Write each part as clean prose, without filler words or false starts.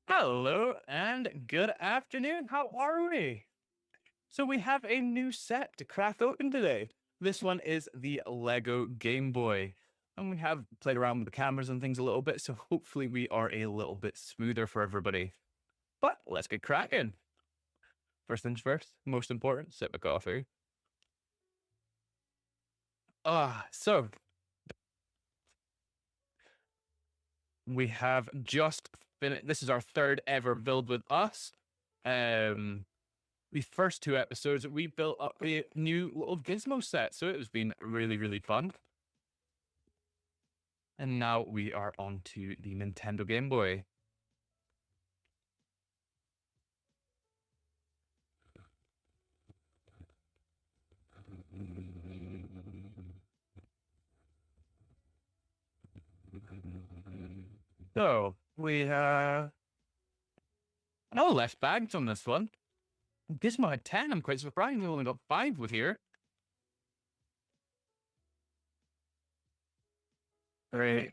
Hello and good afternoon. How are we? So we have a new set to crack open today. This one is the Lego Game Boy. And we have played around with the cameras and things a little bit, so hopefully we are a little bit smoother for everybody. But let's get cracking. First things first, most important, sip of coffee. So we have just finished. This is our third ever build with us. The first two episodes, we built up a new little gizmo set, so it has been really, really fun. And now we are on to the Nintendo Game Boy. So we no less bags on this one. Gizmo had 10. I'm quite surprised we only got 5 with here. 3,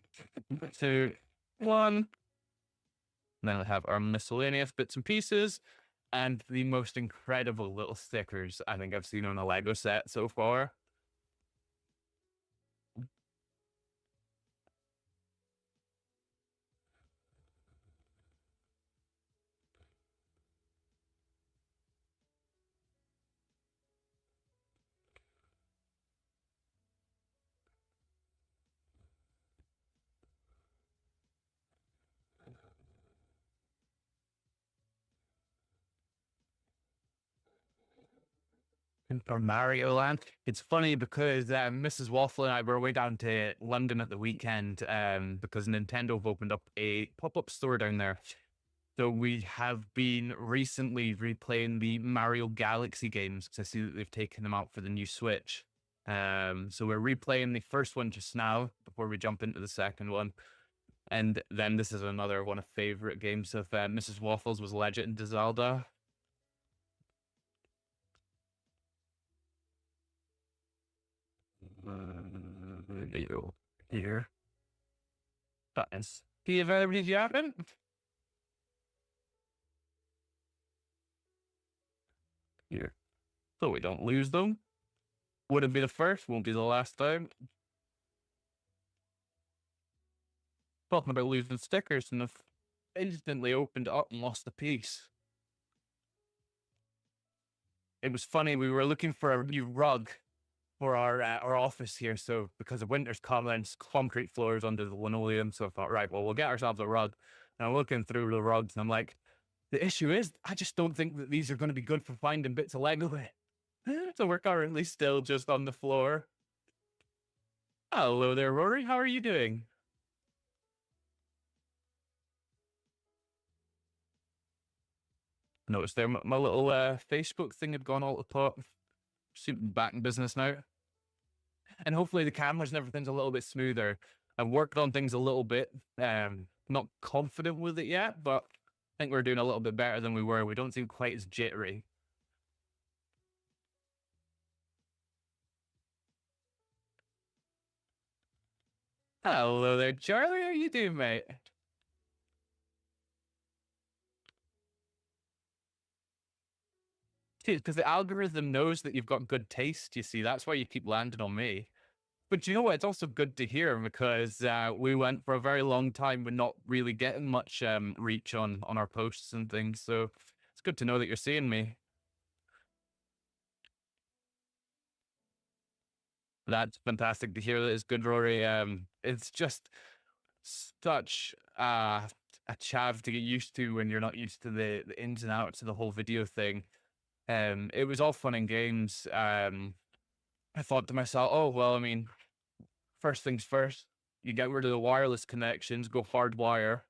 2, 1. And then we have our miscellaneous bits and pieces and the most incredible little stickers I think I've seen on a Lego set so far. For Mario Land. It's funny because Mrs. Waffle and I were way down to London at the weekend because Nintendo have opened up a pop-up store down there. So we have been recently replaying the Mario Galaxy games because I see that they've taken them out for the new Switch. So we're replaying the first one just now before we jump into the second one. And then this is another one of favorite games of Mrs. Waffles was Legend of Zelda. Here. Buttons. Do you have everything you happen? Here. So we don't lose them. Wouldn't be the first, won't be the last time. Talking about losing stickers and I've instantly opened it up and lost the piece. It was funny, we were looking for a new rug for our office here. So because of winter's coming, concrete floors under the linoleum. So I thought, right, well, we'll get ourselves a rug. And I'm looking through the rugs and I'm like, the issue is, I just don't think that these are going to be good for finding bits of Lego with. So we're currently still just on the floor. Hello there, Rory. How are you doing? Noticed there my little Facebook thing had gone all the top. Back in business now. And hopefully the cameras and everything's a little bit smoother. I've worked on things a little bit. Not confident with it yet, but I think we're doing a little bit better than we were. We don't seem quite as jittery. Hello there, Charlie. How you doing, mate? Because the algorithm knows that you've got good taste, you see. That's why you keep landing on me. But you know what? It's also good to hear because we went for a very long time with not really getting much reach on our posts and things. So it's good to know that you're seeing me. That's fantastic to hear. That is good, Rory. It's just such a chav to get used to when you're not used to the ins and outs of the whole video thing. It was all fun and games. I thought to myself, oh well, I mean, first things first, you get rid of the wireless connections, go hardwire.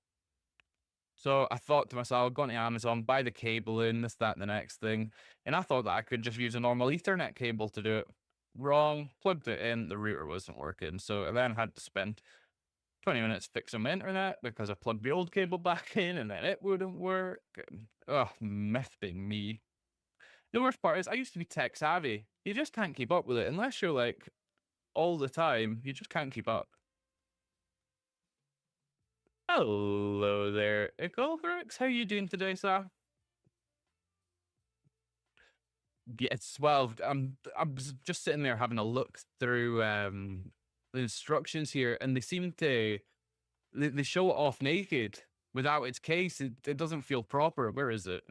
So I thought to myself, I'll go to Amazon, buy the cable in, this, that, and the next thing. And I thought that I could just use a normal Ethernet cable to do it. Wrong, plugged it in, the router wasn't working. So I then had to spend 20 minutes fixing my internet because I plugged the old cable back in and then it wouldn't work. Oh, meth being me. The worst part is I used to be tech savvy. You just can't keep up with it unless you're like all the time. You just can't keep up. Hello there, Eaglebrook. How you doing today, sir? Yes, well, I'm just sitting there having a look through the instructions here, and they seem to they show it off naked without its case. It doesn't feel proper. Where is it?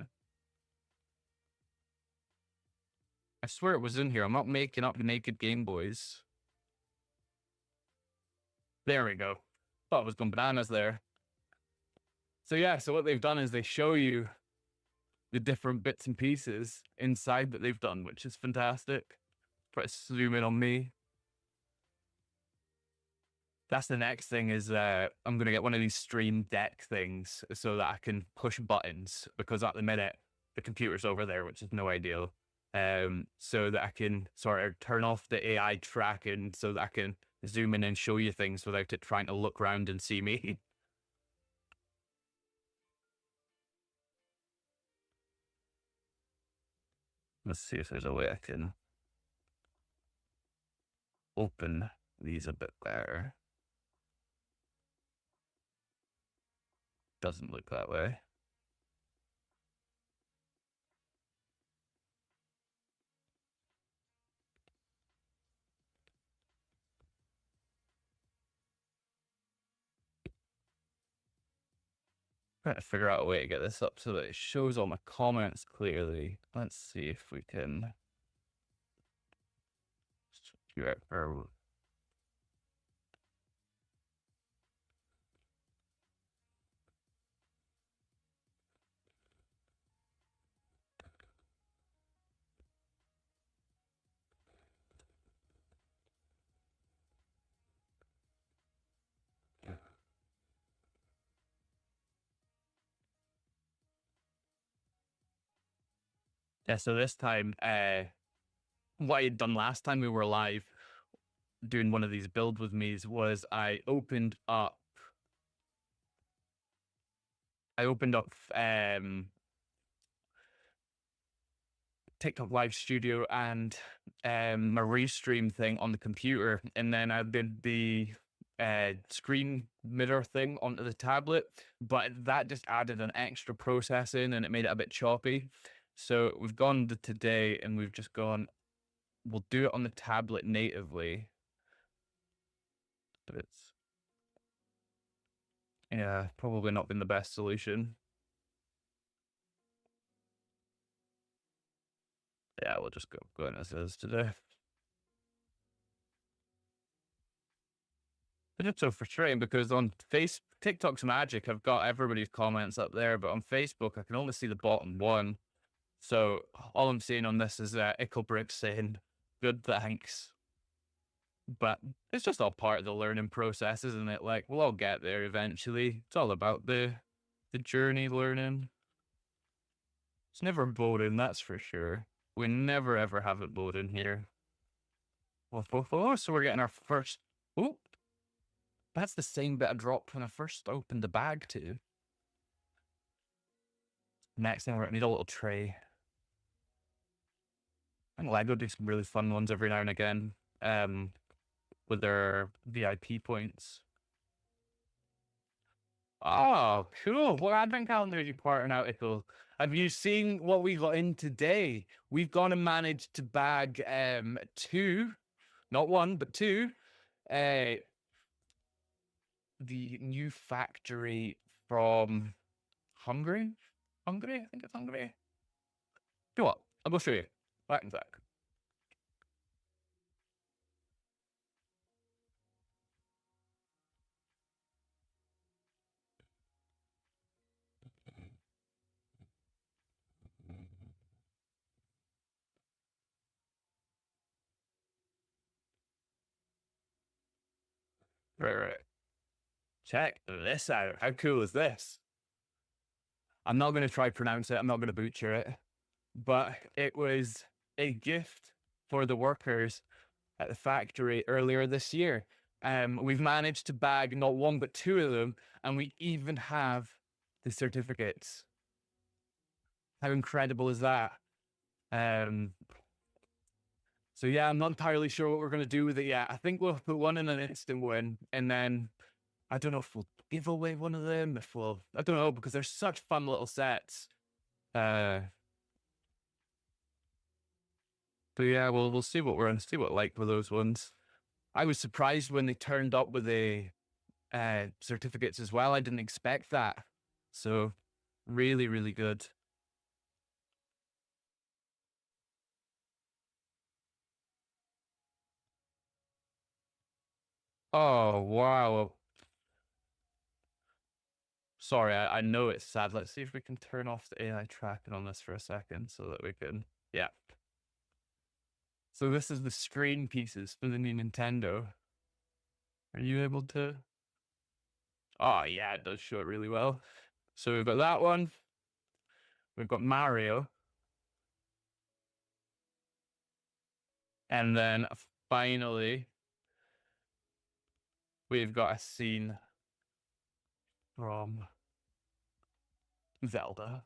I swear it was in here. I'm not making up naked Game Boys. There we go. Thought it was going bananas there. So yeah, so what they've done is they show you the different bits and pieces inside that they've done, which is fantastic. Try to zoom in on me. That's the next thing is I'm going to get one of these Stream Deck things so that I can push buttons, because at the minute the computer's over there, which is no ideal. So that I can sort of turn off the AI tracking so that I can zoom in and show you things without it trying to look around and see me. Let's see if there's a way I can open these a bit better. Doesn't look that way. Trying to figure out a way to get this up so that it shows all my comments clearly. Let's see if we can. Yeah, so this time, what I had done last time we were live doing one of these build with me's was I opened up TikTok Live Studio and my Restream thing on the computer, and then I did the screen mirror thing onto the tablet, but that just added an extra processing and it made it a bit choppy. So we've gone to today and we've just gone, we'll do it on the tablet natively. But it's, yeah, probably not been the best solution. Yeah, we'll just go in as is today. But it's so frustrating because on TikTok's magic, I've got everybody's comments up there, but on Facebook, I can only see the bottom one. So all I'm seeing on this is Icklebrick saying, good, thanks. But it's just all part of the learning process, isn't it? Like, we'll all get there eventually. It's all about the journey learning. It's never boring, that's for sure. We never ever have it boring here. Well, so we're getting our first. Oh, that's the same bit I dropped when I first opened the bag too. Next thing, we're gonna need a little tray. I think Lego do some really fun ones every now and again, with their VIP points. Oh, cool. What advent calendar are you parting out, Ickle? Have you seen what we got in today? We've gone and managed to bag two, not one, but two. The new factory from Hungary. Hungary? I think it's Hungary. Do what? I'll go show you. Back in a sec. Right. Check this out. How cool is this? I'm not going to try pronounce it. I'm not going to butcher it, but it was a gift for the workers at the factory earlier this year. We've managed to bag not one but two of them, and we even have the certificates. How incredible is that? So yeah, I'm not entirely sure what we're going to do with it yet. I think we'll put one in an instant win, and then I don't know if we'll give away one of them, if we'll, I don't know, because they're such fun little sets. But yeah, we'll see what we're going to see what like with those ones. I was surprised when they turned up with the certificates as well. I didn't expect that. So really, really good. Oh, wow. Sorry, I know it's sad. Let's see if we can turn off the AI tracking on this for a second so that we can, yeah. So this is the screen pieces for the new Nintendo. Are you able to? Oh, yeah, it does show it really well. So we've got that one. We've got Mario. And then finally, we've got a scene from Zelda.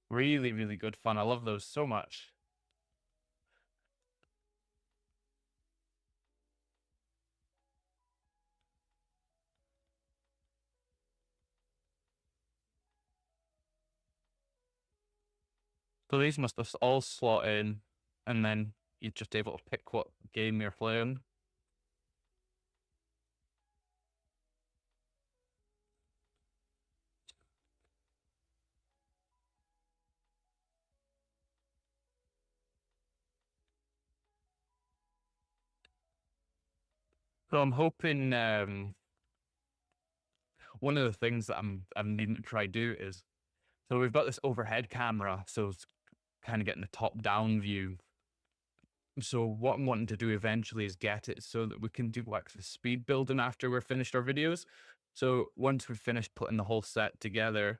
Really, really good fun. I love those so much. So these must have all slot in, and then you're just able to pick what game you're playing. So I'm hoping one of the things that I'm needing to try do is, so we've got this overhead camera, so it's kind of getting the top down view. So what I'm wanting to do eventually is get it so that we can do like the speed building after we're finished our videos. So once we've finished putting the whole set together,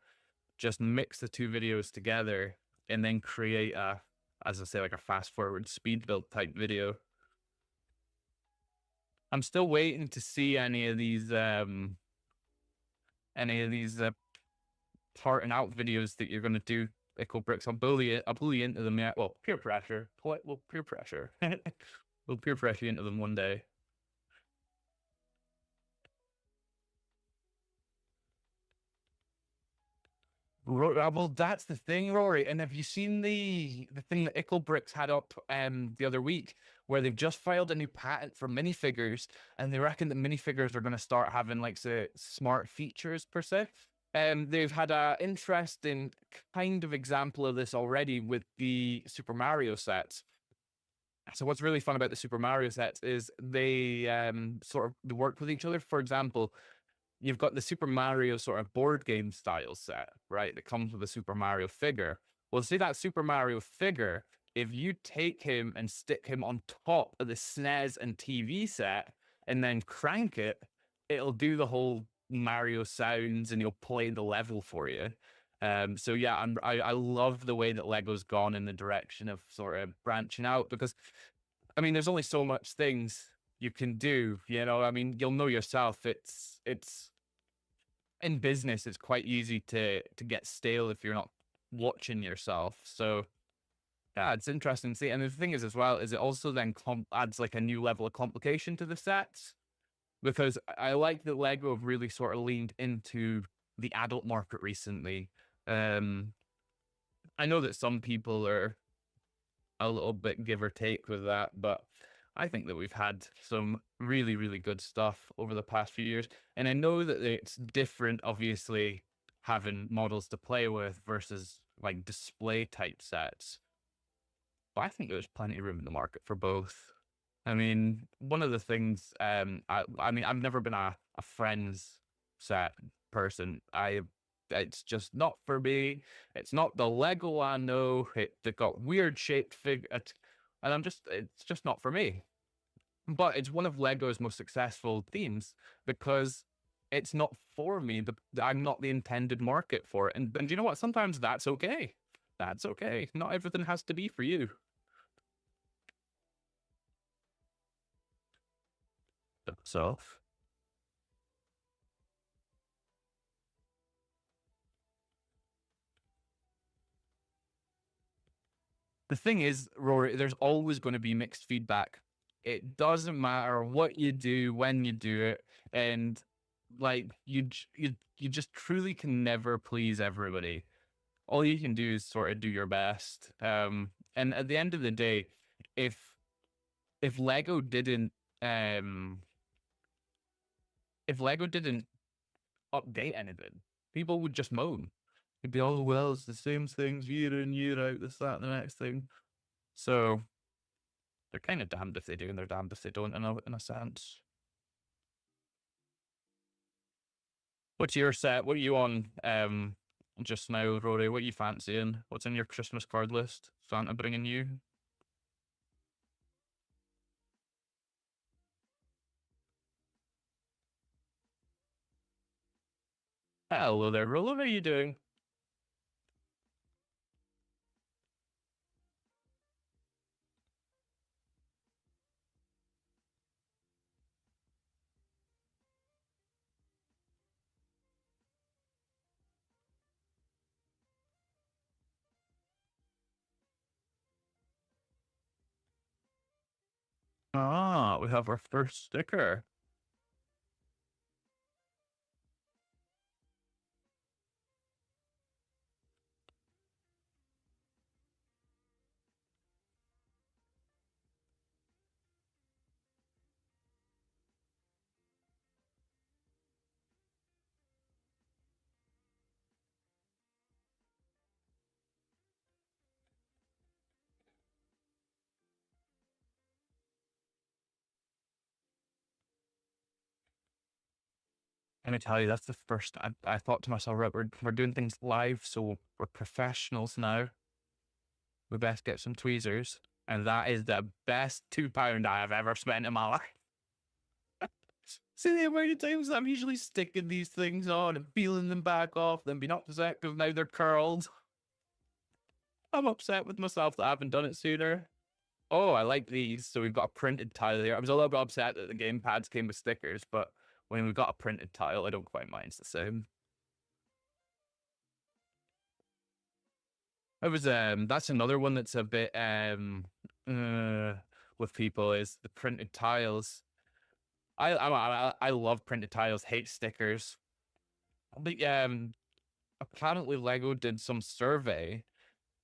just mix the two videos together and then create a, as I say, like a fast forward speed build type video. I'm still waiting to see any of these parting out videos that you're gonna do, Echo Bricks. I'll bully you into them. Yeah, well, peer pressure. Well, peer pressure. We'll peer pressure you into them one day. Well, that's the thing, Rory. And have you seen the thing that Ickle Bricks had up the other week, where they've just filed a new patent for minifigures, and they reckon that minifigures are going to start having like the smart features per se. They've had a interesting kind of example of this already with the Super Mario sets. So what's really fun about the Super Mario sets is they sort of they work with each other. For example, you've got the Super Mario sort of board game style set, right? That comes with a Super Mario figure. Well, see that Super Mario figure, if you take him and stick him on top of the SNES and TV set and then crank it, it'll do the whole Mario sounds and he'll play the level for you. So yeah, I love the way that Lego's gone in the direction of sort of branching out, because I mean, there's only so much things you can do, you know. I mean, you'll know yourself, it's in business, it's quite easy to get stale if you're not watching yourself. So yeah, it's interesting to see. And the thing is as well, is it also then adds like a new level of complication to the sets, because I like that Lego have really sort of leaned into the adult market recently. Um, I know that some people are a little bit give or take with that, but I think that we've had some really, really good stuff over the past few years. And I know that it's different, obviously, having models to play with versus like display type sets. But I think there's plenty of room in the market for both. I mean, one of the things, I mean, I've never been a friends set person. It's just not for me. It's not the Lego I know. They got weird shaped figure, and it's just not for me. But it's one of Lego's most successful themes because it's not for me. I'm not the intended market for it. And you know what? Sometimes that's okay. That's okay. Not everything has to be for you. So the thing is, Rory, there's always going to be mixed feedback. It doesn't matter what you do, when you do it, and like you just truly can never please everybody. All you can do is sort of do your best. And at the end of the day, if if Lego didn't um if Lego didn't update anything, people would just moan. It'd be, oh well, it's the same things year in, year out, this, that, and the next thing. So they're kind of damned if they do, and they're damned if they don't, in a sense. What's your set? What are you on just now, Rory? What are you fancying? What's in your Christmas card list? Santa bringing you? Hello there, Rolo. How are you doing? Ah, we have our first sticker. Let me tell you, that's the first. I thought to myself, right, we're doing things live, so we're professionals now. We best get some tweezers, and that is the best £2 I have ever spent in my life. See the amount of times I'm usually sticking these things on and peeling them back off, then being upset because now they're curled. I'm upset with myself that I haven't done it sooner. Oh, I like these. So we've got a printed tile here. I was a little bit upset that the game pads came with stickers, but when we've got a printed tile, I don't quite mind. It's the same. It was that's another one that's a bit uh with people is the printed tiles. I love printed tiles, hate stickers. But apparently Lego did some survey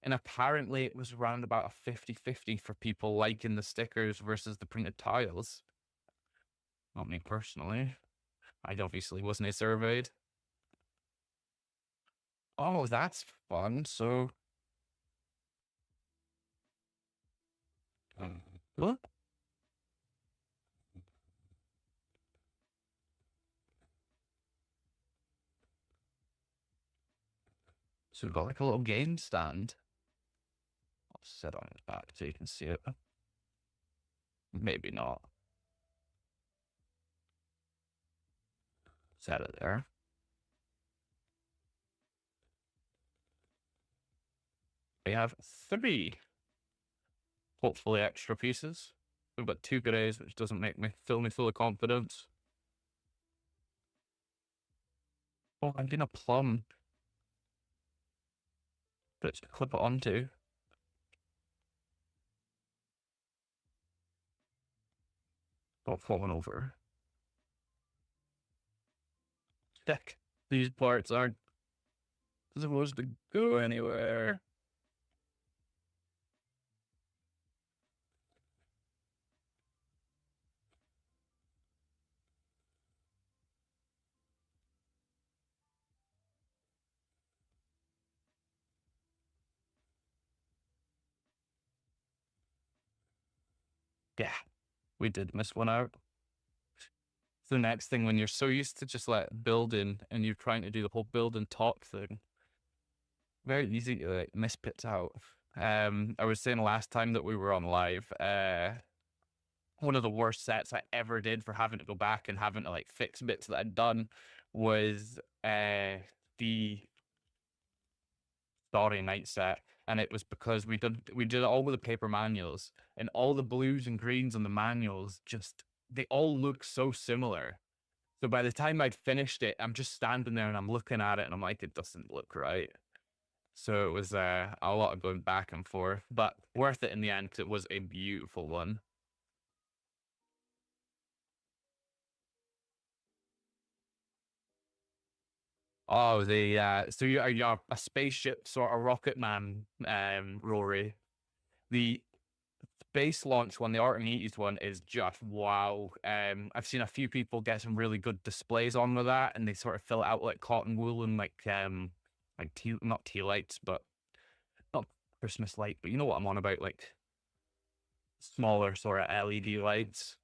and apparently it was around about a 50-50 for people liking the stickers versus the printed tiles. Not me personally. I obviously wasn't surveyed. Oh, that's fun. So, what? So we've got like a little game stand. I'll set on its back so you can see it. Maybe not. Set it there. We have three, hopefully extra pieces. We've got two grays, which doesn't make me fill me full of confidence. Oh, I'm getting a plum. But it's to clip it onto. Not falling over. Heck, these parts aren't supposed to go anywhere. Yeah, we did miss one out. It's the next thing when you're so used to just like building and you're trying to do the whole build and talk thing. Very easy to like miss bits out. I was saying last time that we were on live, one of the worst sets I ever did for having to go back and having to like fix bits that I'd done was the Starry Night set. And it was because we did it all with the paper manuals and all the blues and greens on the manuals just they all look so similar. So by the time I'd finished it, I'm just standing there and I'm looking at it and I'm like, it doesn't look right. So it was a lot of going back and forth, but worth it in the end because it was a beautiful one. Oh, the so you're a spaceship sort of rocket man, Rory. The space launch one, the Archimedes one, is just wow. I've seen a few people get some really good displays on with that, and they sort of fill it out like cotton wool and like tea, not tea lights, but not Christmas light, but you know what I'm on about, like smaller sort of LED lights.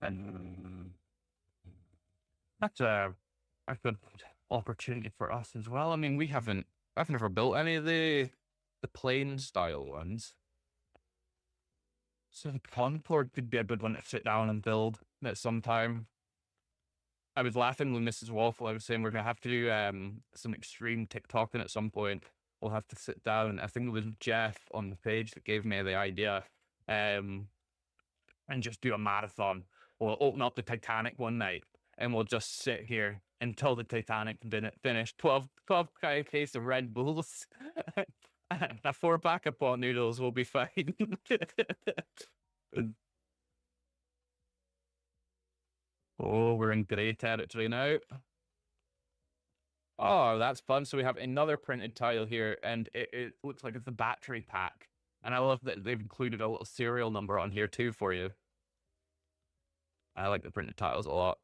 And that's a good opportunity for us as well. I mean, I've never built any of the plain style ones. So the Concord could be a good one to sit down and build at some time. I was laughing with Mrs. Waffle. I was saying we're gonna have to do some extreme TikToking at some point. We'll have to sit down. I think it was Jeff on the page that gave me the idea. Um, and just do a marathon. We'll open up the Titanic one night and we'll just sit here until the Titanic finished. 12 case of Red Bulls. A 4 pack of pot noodles will be fine. Oh, we're in grey territory now. Oh, that's fun. So we have another printed tile here, and it looks like it's a battery pack. And I love that they've included a little serial number on here too for you. I like the printed tiles a lot.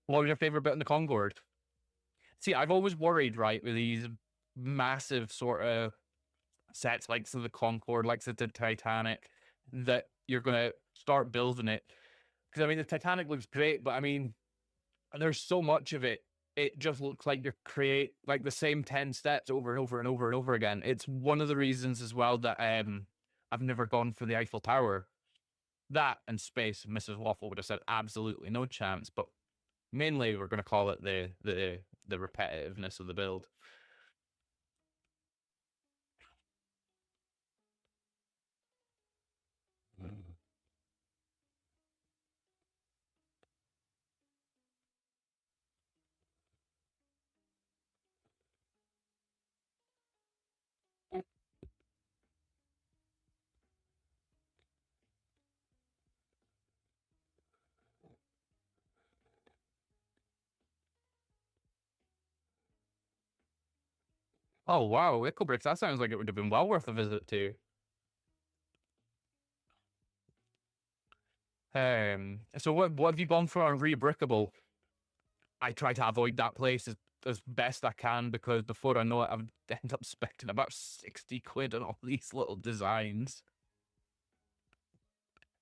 What was your favorite bit in the Concorde? See, I've always worried, right, with these massive sort of sets like so the Concorde, like the Titanic, that you're gonna start building it. Because I mean, the Titanic looks great, but I mean, there's so much of it. It just looks like you're create like the same 10 steps over and over and over and over again. It's one of the reasons as well that I've never gone for the Eiffel Tower. That and space, Mrs. Waffle would have said absolutely no chance. But mainly, we're going to call it the repetitiveness of the build. Oh wow, Icklebricks, that sounds like it would have been well worth a visit to. So what have you gone for on Rebrickable? I try to avoid that place as best I can because before I know it, I've end up spending about 60 quid on all these little designs.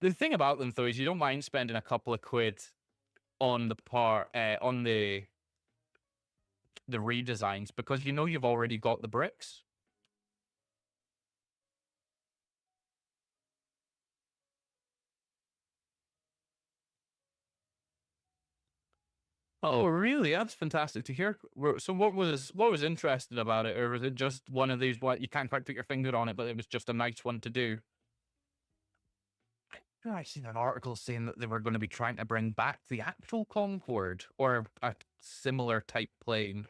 The thing about them though is you don't mind spending a couple of quid on the redesigns because you know you've already got the bricks. Oh, really? That's fantastic to hear. So, what was interesting about it, or was it just one of these what you can't quite put your finger on it, but it was just a nice one to do? I seen an article saying that they were going to be trying to bring back the actual Concorde or a similar type plane.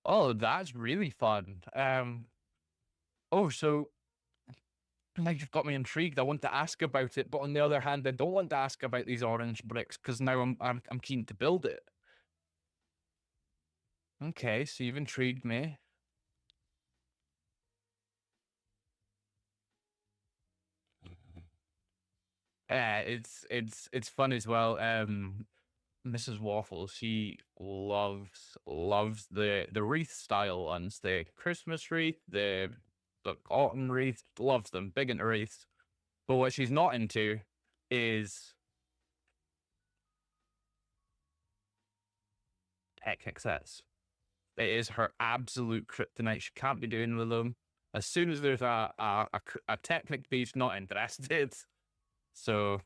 Oh, that's really fun. Oh, so now you've got me intrigued. I want to ask about it, but on the other hand, I don't want to ask about these orange bricks because now I'm keen to build it. Okay, so you've intrigued me. It's fun as well. Mrs. Waffle, she loves the wreath style ones, the Christmas wreath, the autumn wreath, loves them, big into wreaths. But what she's not into is Technic sets. It is her absolute kryptonite. She can't be doing with them. As soon as there's a Technic piece, not interested. So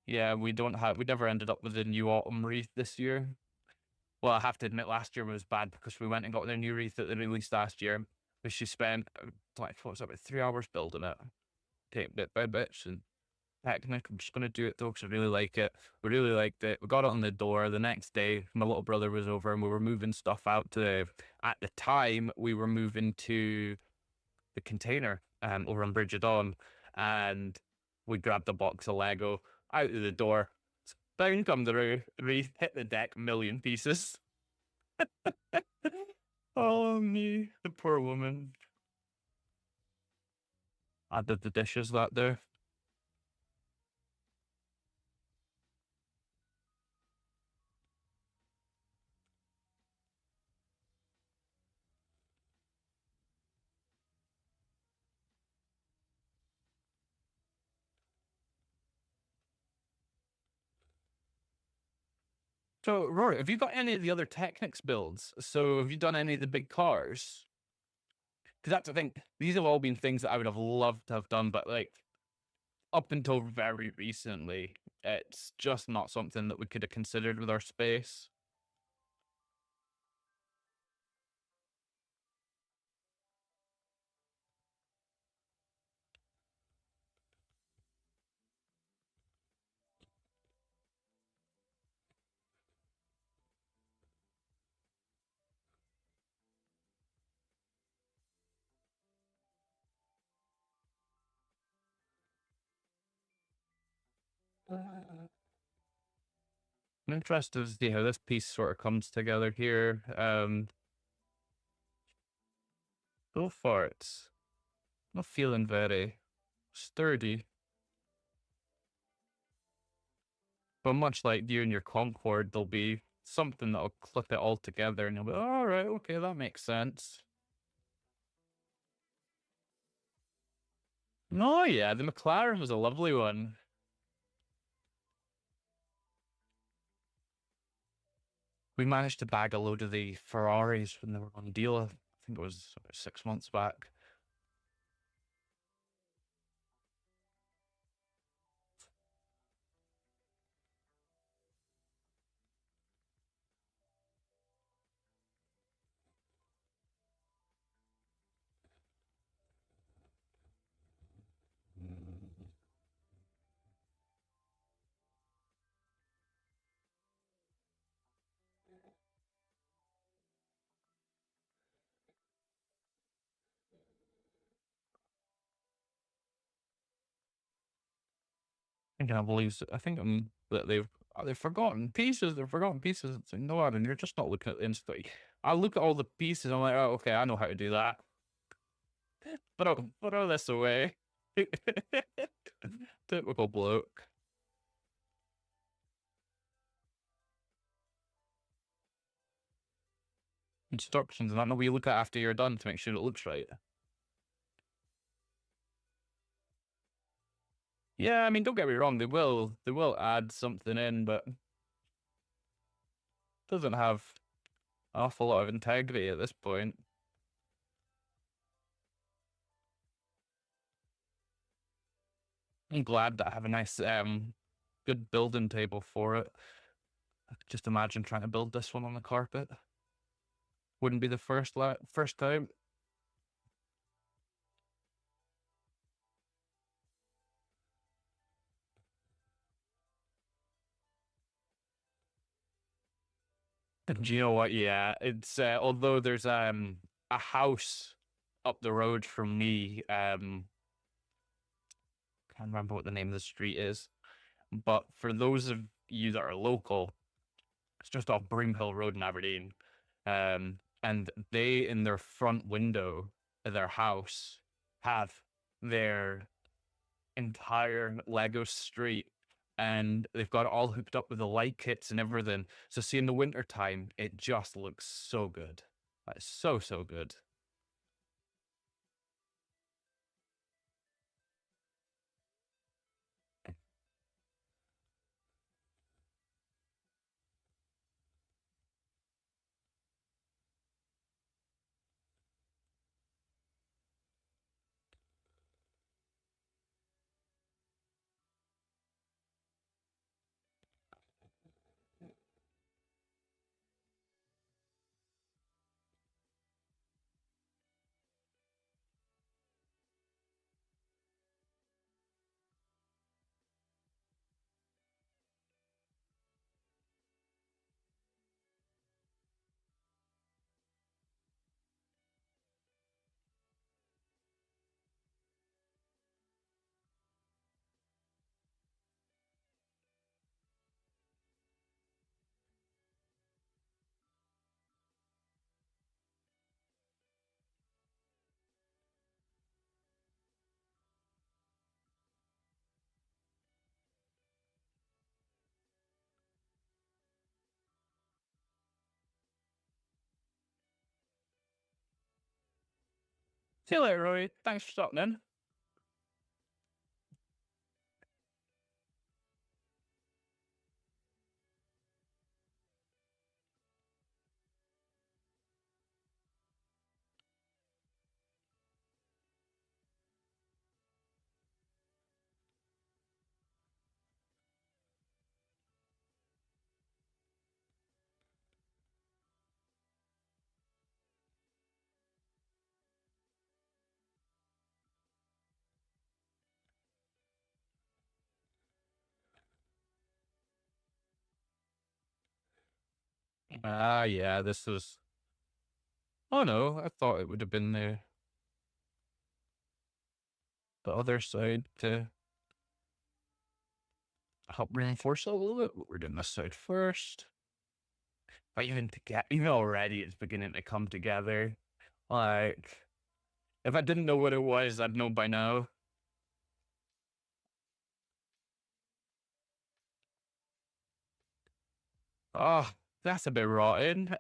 yeah, we never ended up with a new autumn wreath this year. Well, I have to admit, last year was bad because we went and got the new wreath that they released last year, but she spent like what was it, about 3 hours building it, take bit by bits. And Technic, I'm just gonna do it though because I really like it. We really liked it. We got it on the door the next day. My little brother was over and we were moving stuff out to. At the time, we were moving to the container over on Bridge of Dawn, and we grabbed a box of Lego out of the door. Down come the wreath, hit the deck, million pieces. Oh me, the poor woman. I did the dishes that day. So, Rory, have you got any of the other Technics builds? So, have you done any of the big cars? Because that's the thing. These have all been things that I would have loved to have done, but like up until very recently, it's just not something that we could have considered with our space. I'm interested to see how this piece sort of comes together here. So far, it's not feeling very sturdy. But much like you and your Concord, there'll be something that'll clip it all together and you'll be, all right, okay, that makes sense. Oh yeah, the McLaren was a lovely one. We managed to bag a load of the Ferraris when they were on deal. I think it was about 6 months back. I can't believe I think that they've forgotten pieces. They've forgotten pieces. It's like, no, Adam, you're just not looking at the instant. I look at all the pieces. I'm like, oh, okay, I know how to do that. Throw this away. Typical bloke. Instructions and that. No, we look at after you're done to make sure it looks right. Yeah, I mean, don't get me wrong. They will add something in, but it doesn't have an awful lot of integrity at this point. I'm glad that I have a nice good building table for it. I could just imagine trying to build this one on the carpet. Wouldn't be the first time. And you know what? Yeah, it's although there's a house up the road from me. Can't remember what the name of the street is, but for those of you that are local, it's just off Broomhill Road in Aberdeen. And they in their front window of their house have their entire Lego street, and they've got it all hooked up with the light kits and everything. So see, in the winter time, it just looks so good. Like, so, so good. See you later, Roy. Thanks for stopping in. Ah, yeah, this was. Oh no, I thought it would have been the other side to help reinforce it a little bit. But we're doing this side first. But even already, it's beginning to come together. Like, if I didn't know what it was, I'd know by now. Oh, that's a bit rotten.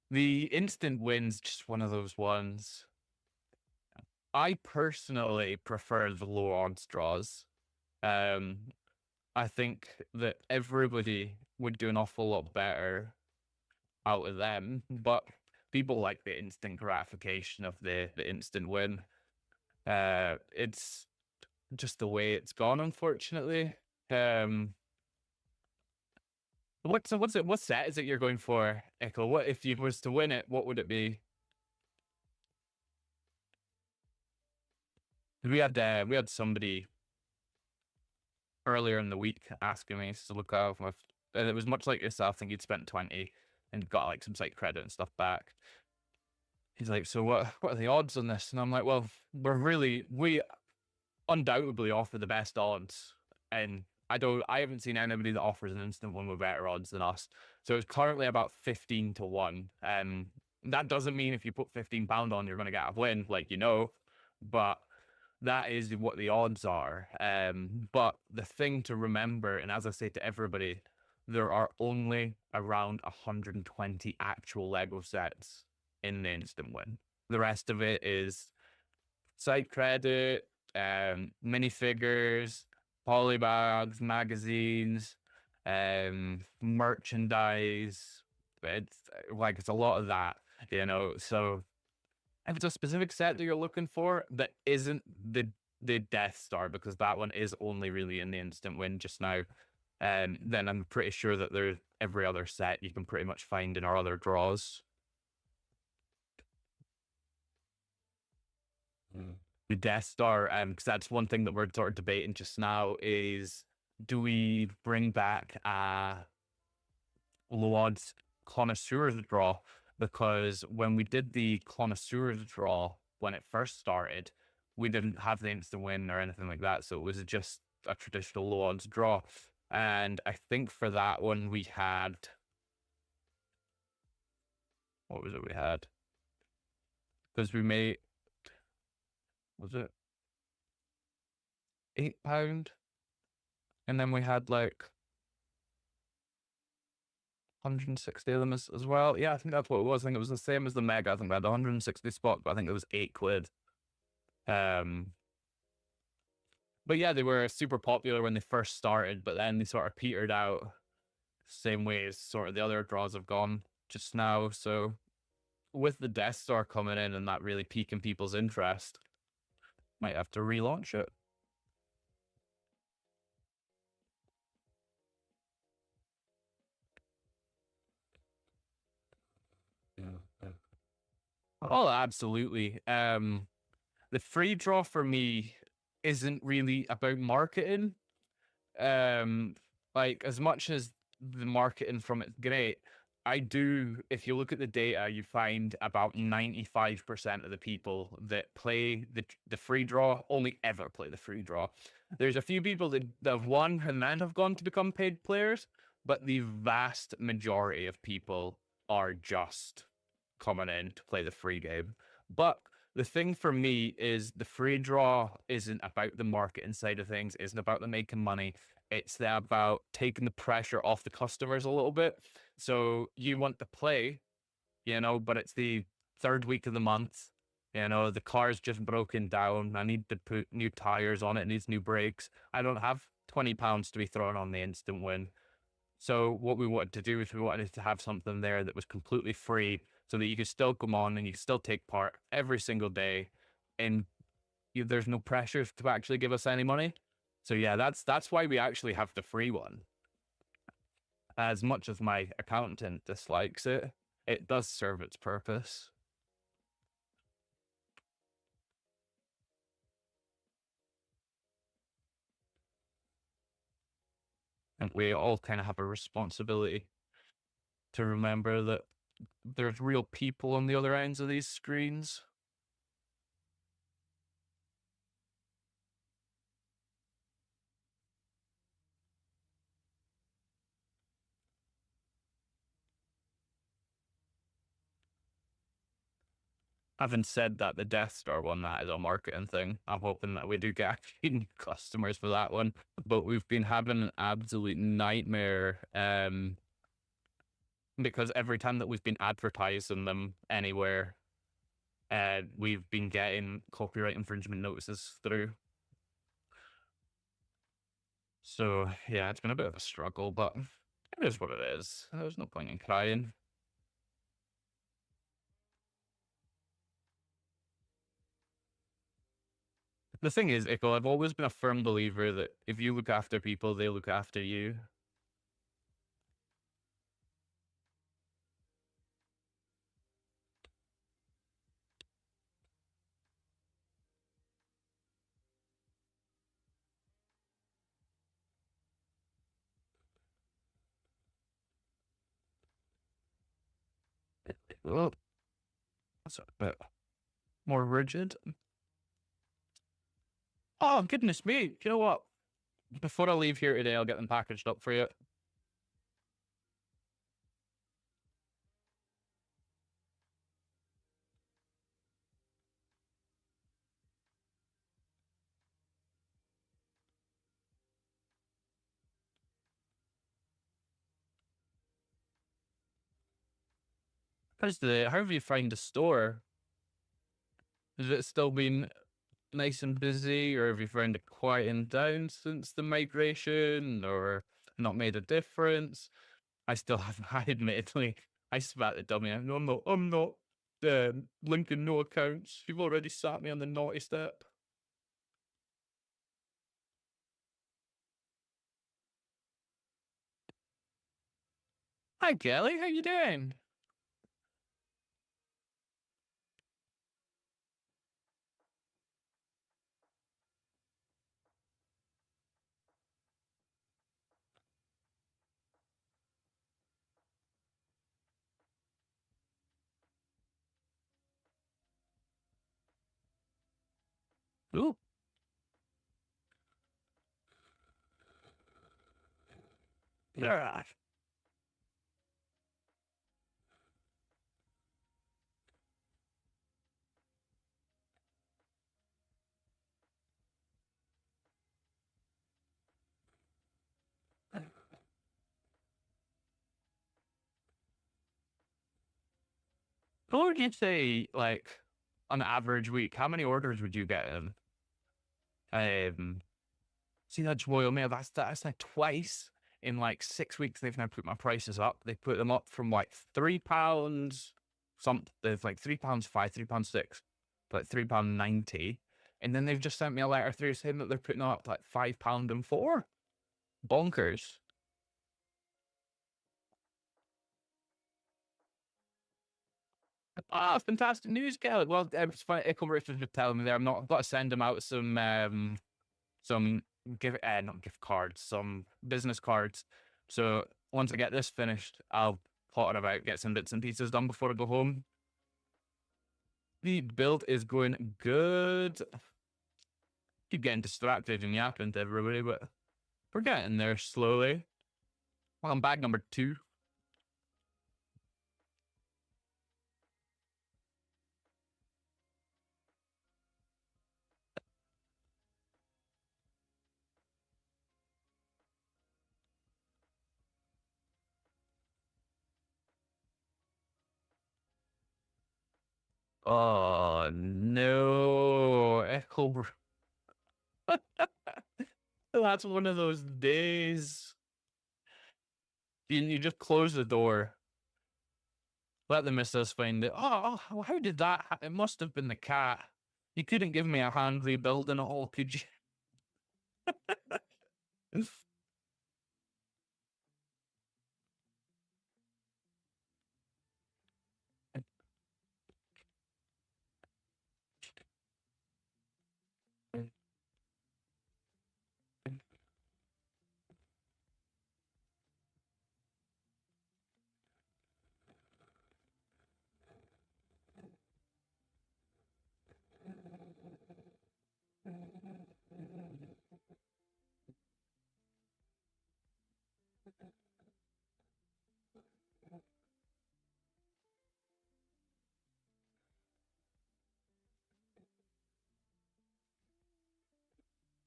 The instant win's just one of those ones. I personally prefer the low odds draws. Um, I think that everybody would do an awful lot better out of them, but people like the instant gratification of the instant win. It's just the way it's gone, unfortunately. What set is it you're going for, Echo? What if you was to win it? What would it be? We had somebody earlier in the week asking me to look out with, and it was much like yourself. I think he'd spent 20 and got like some site credit and stuff back. He's like, so what are the odds on this? And I'm like, well, we undoubtedly offer the best odds, and I haven't seen anybody that offers an instant one with better odds than us. So it's currently about 15 to 1. That doesn't mean if you put £15 on, you're going to get a win, like, but that is what the odds are. But the thing to remember, and as I say to everybody, there are only around 120 actual Lego sets in the instant win. The rest of it is site credit, minifigures, polybags, magazines, merchandise. It's a lot of that, So if it's a specific set that you're looking for that isn't the Death Star, because that one is only really in the instant win just now, then I'm pretty sure that there's every other set you can pretty much find in our other draws. The Death Star, because that's one thing that we're sort of debating just now is, do we bring back low odds connoisseurs draw? Because when we did the connoisseurs draw when it first started, we didn't have the instant win or anything like that, so it was just a traditional low odds draw. And I think for that one we had, what was it we had? Because we made, was it £8, and then we had like 160 of them as well. Yeah, I think that's what it was. I think it was the same as the Mega. I think we had 160 spots, but I think it was £8. Um, but yeah, they were super popular when they first started, but then they sort of petered out, same way as sort of the other draws have gone just now. So with the Death Star coming in and that really piquing people's interest, might have to relaunch it. Oh, absolutely. The free draw for me isn't really about marketing. Um, like as much as the marketing from it's great, I do. If you look at the data, you find about 95% of the people that play the free draw only ever play the free draw. There's a few people that have won and then have gone to become paid players, but the vast majority of people are just coming in to play the free game. But the thing for me is the free draw isn't about the marketing side of things, isn't about the making money. It's about taking the pressure off the customers a little bit. So you want to play, but it's the third week of the month. The car's just broken down. I need to put new tires on it. It needs new brakes. I don't have £20 to be thrown on the instant win. So what we wanted to do is we wanted to have something there that was completely free so that you could still come on and you could still take part every single day. And there's no pressure to actually give us any money. So yeah, that's why we actually have the free one. As much as my accountant dislikes it, it does serve its purpose. And we all kind of have a responsibility to remember that there's real people on the other ends of these screens. Having said that, the Death Star one, that is a marketing thing. I'm hoping that we do get actually new customers for that one. But we've been having an absolute nightmare because every time that we've been advertising them anywhere, we've been getting copyright infringement notices through. So yeah, it's been a bit of a struggle, but it is what it is. There's no point in crying. The thing is, Ickle, I've always been a firm believer that if you look after people, they look after you. Well, that's a bit more rigid. Oh, goodness me. You know what? Before I leave here today, I'll get them packaged up for you. How have you found the store? Has it still been nice and busy, or have you found it quieting down since the migration, or not made a difference? I still haven't. I admittedly, I spat the dummy out. No, I'm not linking no accounts. You've already sat me on the naughty step. Hi, Kelly. How you doing? Ooh. Yeah. What would you say, like, on an average week, how many orders would you get in? Um, See that Royal Mail, that's like twice in like 6 weeks they've now put my prices up. They put them up from like £3 something, there's like £3.5, £3.6, but £3.90. And then they've just sent me a letter through saying that they're putting up like £5.04. Bonkers. Ah, fantastic news, Kelly. Well, it's funny. Ecclebridge was just telling me there. I've got to send them out some not gift cards, some business cards. So once I get this finished, I'll potter about, get some bits and pieces done before I go home. The build is going good. Keep getting distracted and yapping to everybody, but we're getting there slowly. Well, I'm bag number 2. Oh no, Echo. That's one of those days. You just close the door, let the missus find it. Oh, how did that? It must have been the cat. You couldn't give me a hand rebuilding it all, could you?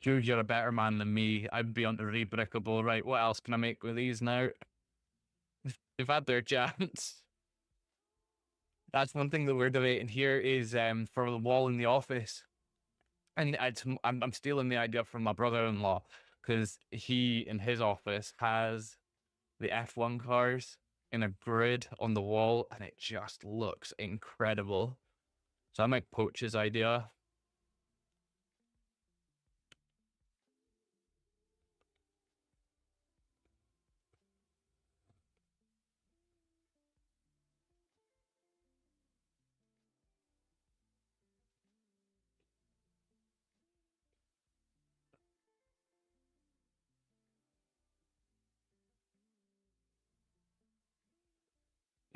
Dude, you're a better man than me. I'd be on the rebrickable. Right, what else can I make with these now? They've had their chance. That's one thing that we're debating here is for the wall in the office. And I'm stealing the idea from my brother-in-law because he in his office has the F1 cars in a grid on the wall, and it just looks incredible. So I might poach his idea.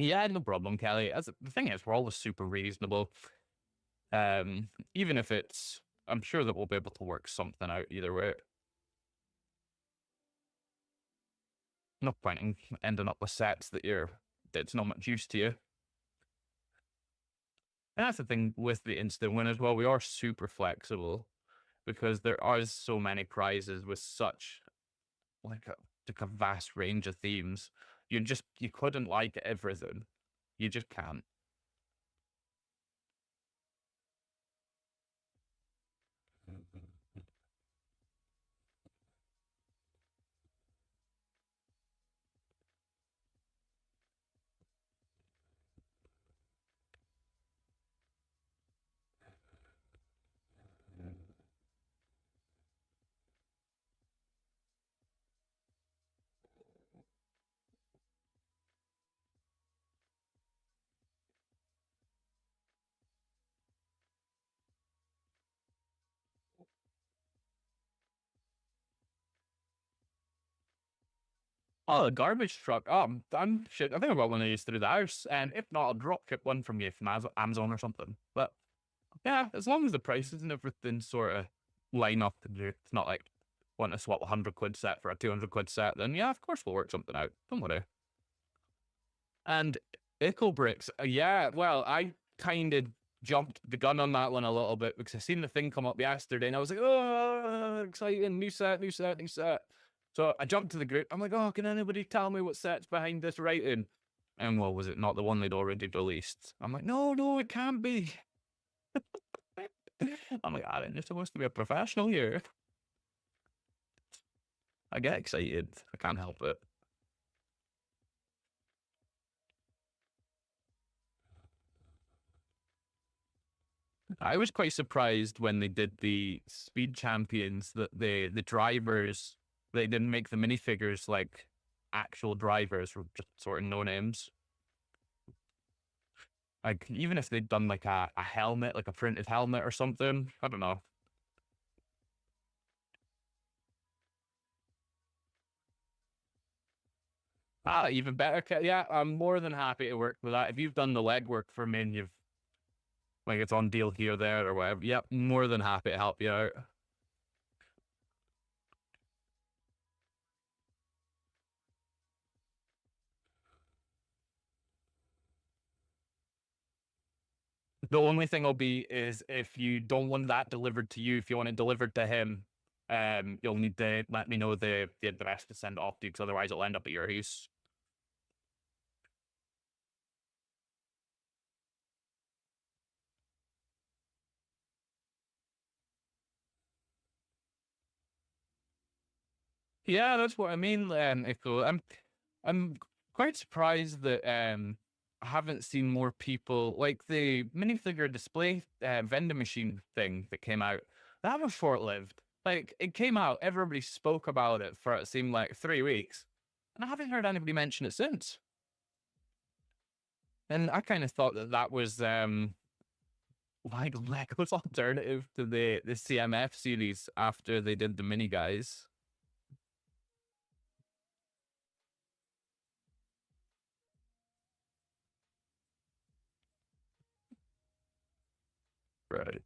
Yeah, no problem, Kelly. The thing is, we're always super reasonable. Even if it's, I'm sure that we'll be able to work something out either way. No point in ending up with sets that's not much use to you. And that's the thing with the instant win as well. We are super flexible because there are so many prizes with such like a vast range of themes. You couldn't like everything. You just can't. Oh, a garbage truck. Oh, I'm shit. I think I got one of these through the house, and if not, I'll drop ship one from you from Amazon or something. But yeah, as long as the prices and everything sort of line up, and it's not like want to swap a 100 quid set for a 200 quid set, then yeah, of course we'll work something out. Don't worry. And Ickle bricks, yeah. Well, I kind of jumped the gun on that one a little bit because I seen the thing come up yesterday, and I was like, oh, exciting! New set, new set, new set. So I jumped to the group. I'm like, oh, can anybody tell me what set's behind this writing? And well, was it not the one they'd already released? I'm like, no, no, it can't be. I'm like, Aaron, you're supposed to be a professional here. I get excited. I can't help it. I was quite surprised when they did the Speed Champions that the drivers, they didn't make the minifigures like actual drivers or just sort of no names. Like even if they'd done like a helmet, like a printed helmet or something, I don't know. Ah, even better. Yeah, I'm more than happy to work with that. If you've done the legwork for me and you've like it's on deal here, there, or whatever, yep, more than happy to help you out. The only thing will be is if you don't want that delivered to you, if you want it delivered to him, you'll need to let me know the address to send it off to you, because otherwise it'll end up at your house. Yeah, that's what I mean. Echo. I'm quite surprised that I haven't seen more people like the minifigure display vending machine thing that came out. That was short lived. Like it came out, everybody spoke about it for it seemed like 3 weeks, and I haven't heard anybody mention it since. And I kind of thought that that was like Lego's alternative to the CMF series after they did the mini guys. Right.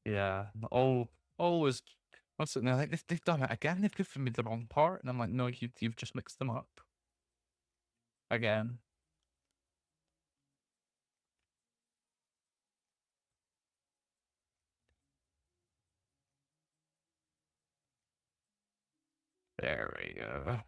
Yeah. Always. I'm sitting there like they've done it again. They've given me the wrong part, and I'm like, no, you've just mixed them up again. There we go.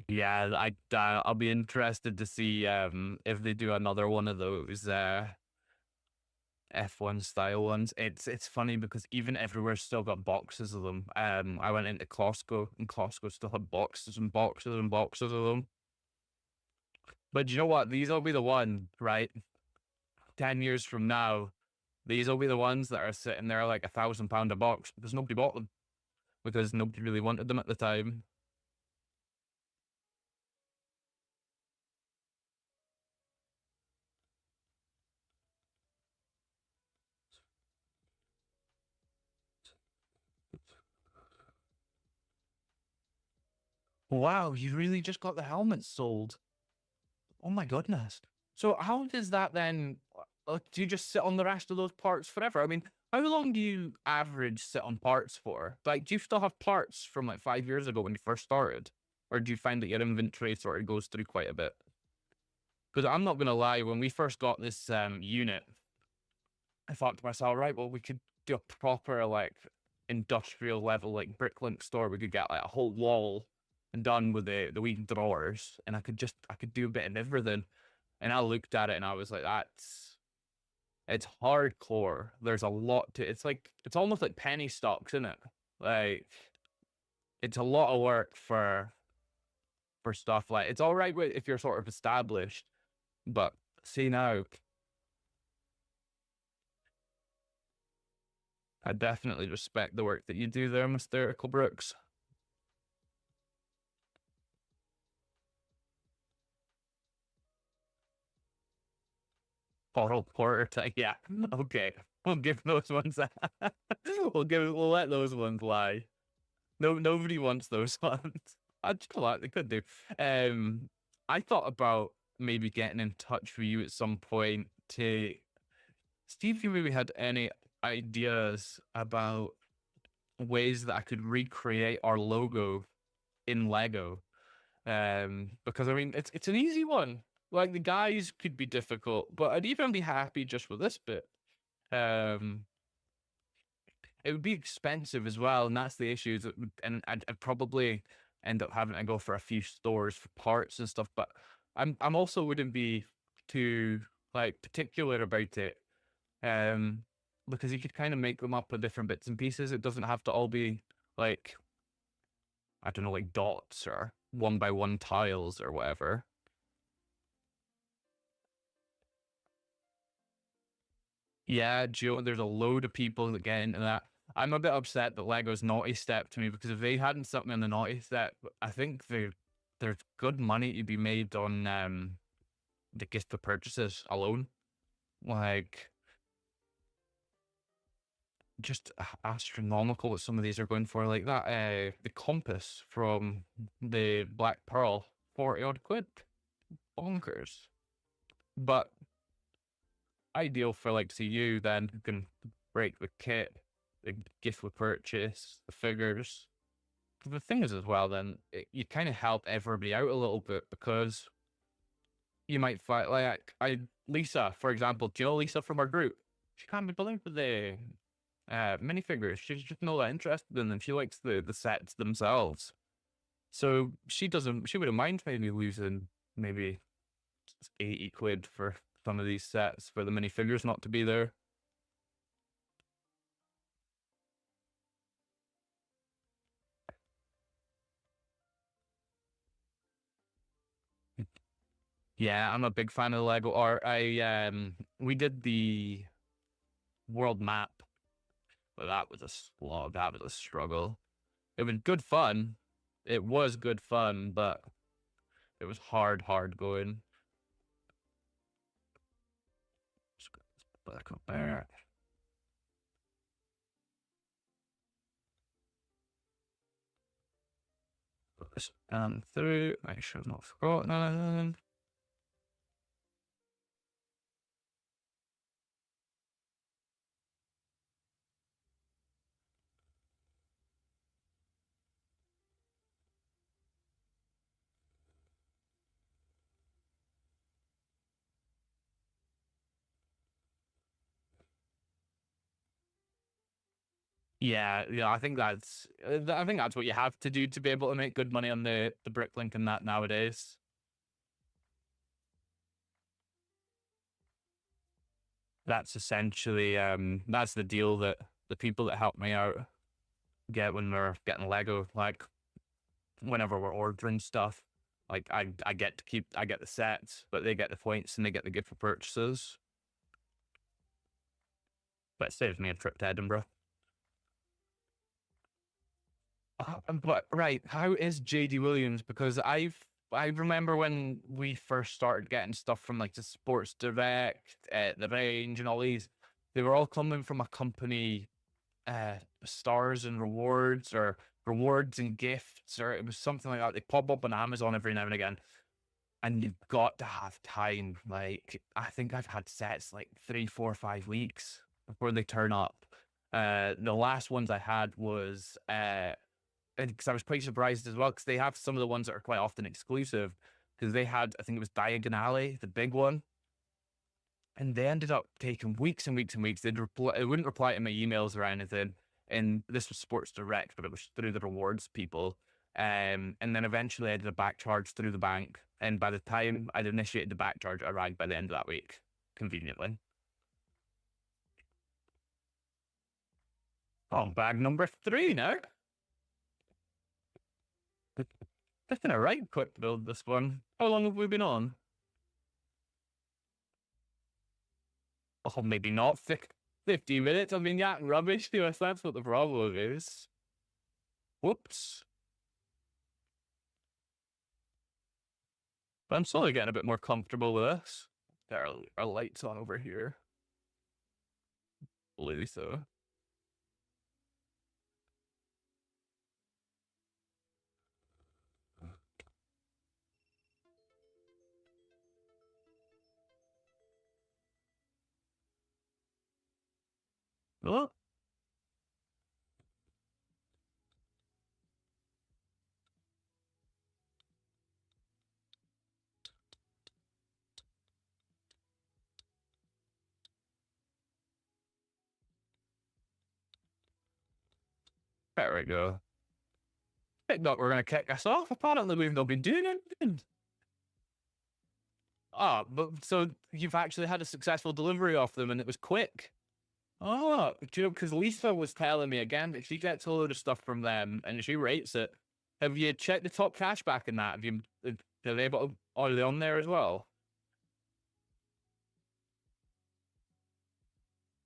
Yeah, I'll be interested to see if they do another one of those F1 style ones. It's funny because even everywhere's still got boxes of them. I went into Costco and Costco still had boxes and boxes and boxes of them. But you know what? These will be the one, right? 10 years from now, these will be the ones that are sitting there like £1,000 a box because nobody bought them because nobody really wanted them at the time. Wow, you really just got the helmets sold. Oh my goodness. So how does that then, do you just sit on the rest of those parts forever? I mean, how long do you average sit on parts for? Like, do you still have parts from like 5 years ago when you first started? Or do you find that your inventory sort of goes through quite a bit? Because I'm not going to lie, when we first got this unit, I thought to myself, right, well, we could do a proper like industrial level like bricklink store, we could get like a whole wall and done with the wee drawers, and I could do a bit of everything. And I looked at it and I was like, it's hardcore. There's a lot to it's like it's almost like penny stocks, isn't it? Like it's a lot of work for stuff like it's all right if you're sort of established, but see now, I definitely respect the work that you do there, Mr. Brooks. Oral porter, yeah. Okay. We'll give those ones we'll let those ones lie. No, nobody wants those ones. I just like they could do. Um, I thought about maybe getting in touch with you at some point to see if you maybe had any ideas about ways that I could recreate our logo in Lego. Because I mean, it's an easy one. Like the guys could be difficult, but I'd even be happy just with this bit. Um, it would be expensive as well, and that's the issue. And I'd probably end up having to go for a few stores for parts and stuff. But I'm also wouldn't be too like particular about it, um, because you could kind of make them up with different bits and pieces. It doesn't have to all be like I don't know, like dots or one by one tiles or whatever. Yeah, Joe, there's a load of people that get into that. I'm a bit upset that Lego's naughty step to me because if they hadn't stuck me on the naughty step, I think there's good money to be made on the gift for purchases alone. Like just astronomical what some of these are going for. Like that the compass from the Black Pearl, 40 odd quid. Bonkers. But ideal for like see you then who can break the kit, the gift with purchase, the figures. The thing is as well, then you kind of help everybody out a little bit because you might find like I Lisa, for example. Do you know Lisa from our group? She can't be believed with the minifigures. She's just not that interested in them. She likes the sets themselves. So she wouldn't mind maybe losing maybe 80 quid for some of these sets for the minifigures not to be there. Yeah, I'm a big fan of Lego art. We did the world map, but that was a slog. That was a struggle. It was good fun. It was good fun, but it was hard going. Back up there. And through. Make sure I've not forgotten anything. Yeah. I think that's what you have to do to be able to make good money on the bricklink and that nowadays. That's essentially that's the deal that the people that help me out get when we're getting Lego. Like whenever we're ordering stuff, like I get the sets, but they get the points and they get the gift for purchases. But it saves me a trip to Edinburgh. But right, how is JD Williams? Because I remember when we first started getting stuff from like the Sports Direct, the range, and all these. They were all coming from a company, Stars and Rewards or Rewards and Gifts, or it was something like that. They pop up on Amazon every now and again, and you've got to have time. Like I think I've had sets like 3, 4, 5 weeks before they turn up. The last ones I had was because I was quite surprised as well because they have some of the ones that are quite often exclusive because they had I think it was Diagonale, the big one, and they ended up taking weeks and weeks and weeks. They wouldn't reply to my emails or anything, and this was Sports Direct, but it was through the rewards people. And then eventually I did a back charge through the bank. And by the time I'd initiated the back charge, it arrived by the end of that week, conveniently. On bag number 3 now. That's been a right quick build, this one. How long have we been on? Oh, maybe not. 50 minutes. I've been yakking rubbish to us. That's what the problem is. Whoops. But I'm slowly getting a bit more comfortable with this. There are lights on over here. Believe so. Oh, there we go. I thought we're going to kick us off. Apparently, we've not been doing anything. Oh, but so you've actually had a successful delivery off them and it was quick. Oh, do you know, because Lisa was telling me again that she gets a load of stuff from them and she rates it. Have you checked the top cashback in that? Have you, are they, are they on there as well?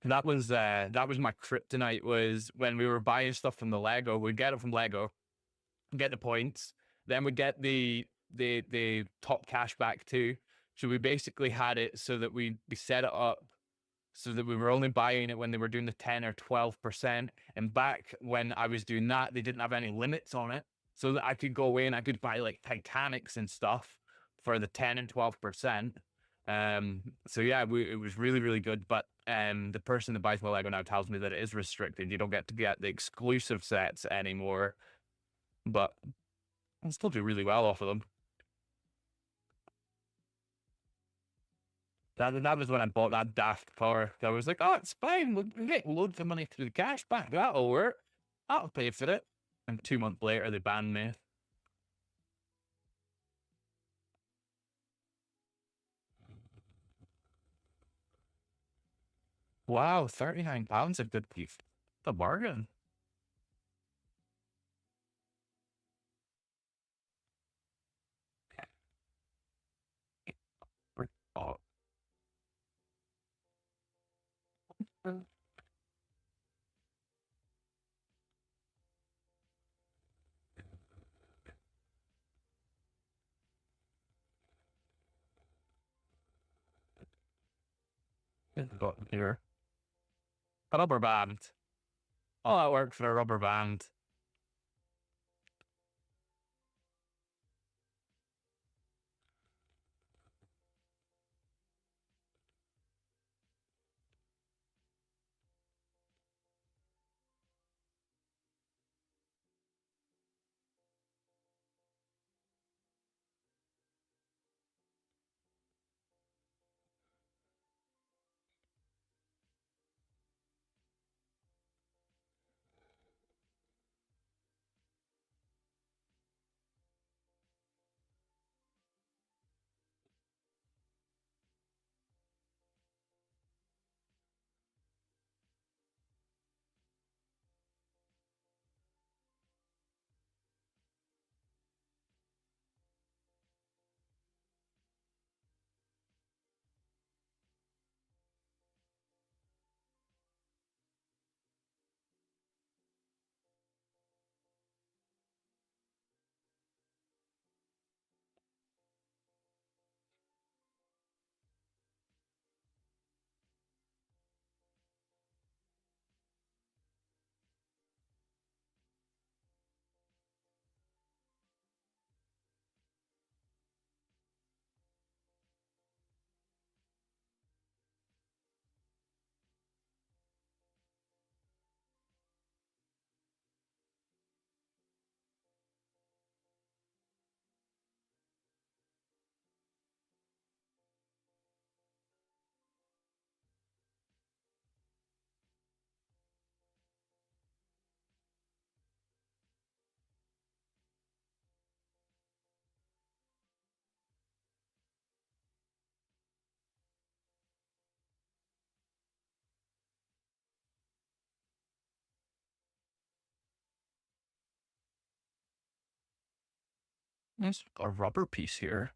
That was my kryptonite, was when we were buying stuff from the Lego. We'd get it from Lego, get the points, then we'd get the top cashback too. So we basically had it so that we set it up so that we were only buying it when they were doing the 10 or 12%. And back when I was doing that, they didn't have any limits on it. So that I could go away and I could buy like Titanics and stuff for the 10 and 12%. So yeah, it was really, really good. But the person that buys my Lego now tells me that it is restricted. You don't get to get the exclusive sets anymore. But I still do really well off of them. That was when I bought that daft car. I was like, oh, it's fine. We'll get loads of money through the cash back. That'll work. That'll pay for it. And 2 months later, they banned me. Wow, £39 a good piece. The bargain. Oh, it's got here. A rubber band. Oh, that works for a rubber band. There's a rubber piece here.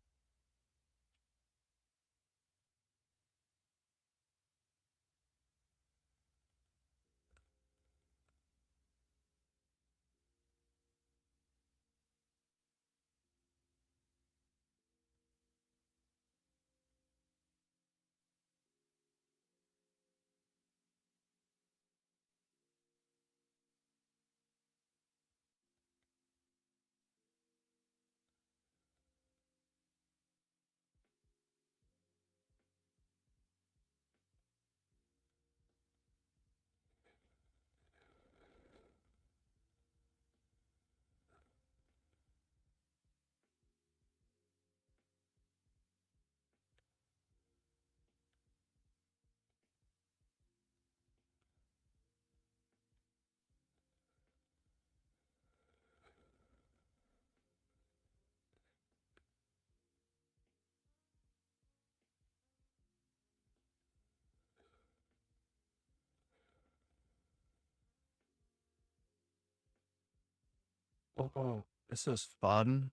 Oh, this is fun.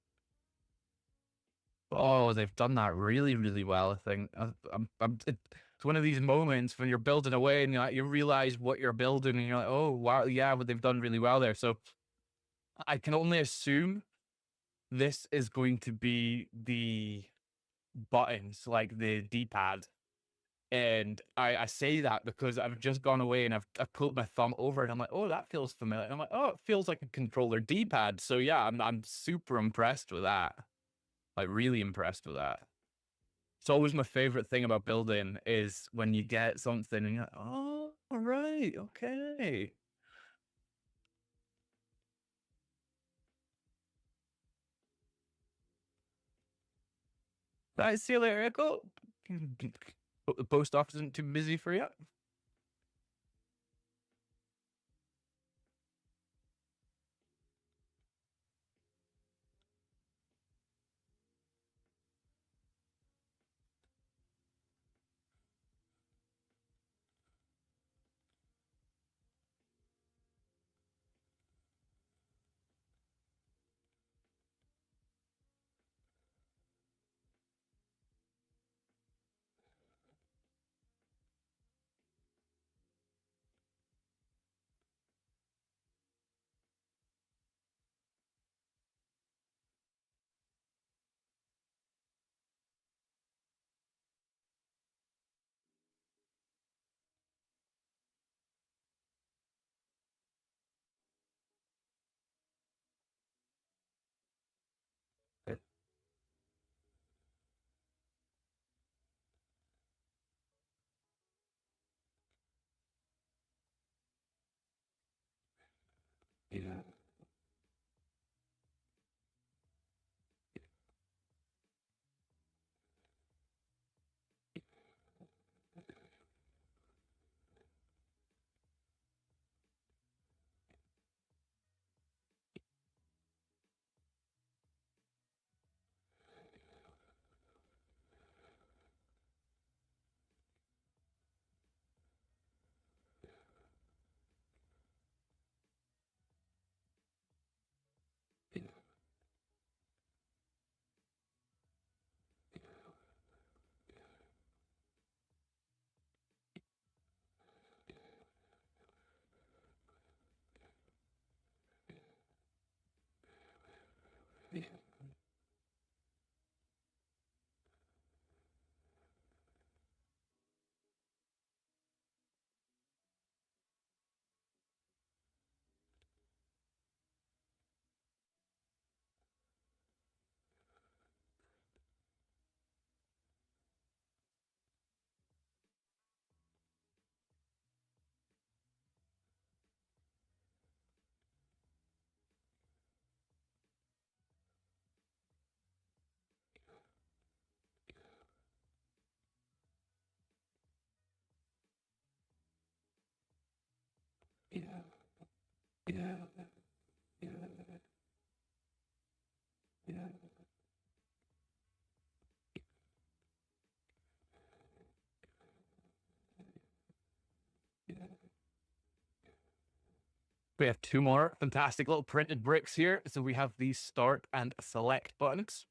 Oh, they've done that really, really well. I think it's one of these moments when you're building away and you realize what you're building, and you're like, oh wow, yeah, but they've done really well there. So I can only assume this is going to be the buttons, like the D-pad. And I say that because I've just gone away and I've put my thumb over it. I'm like, oh, that feels familiar. And I'm like, oh, it feels like a controller D-pad. So yeah, I'm super impressed with that. Like really impressed with that. It's always my favorite thing about building is when you get something and you're like, oh, all right, okay. Right, see you later, Echo. Hope the post office isn't too busy for you. Yeah. We have two more fantastic little printed bricks here. So we have the start and select buttons.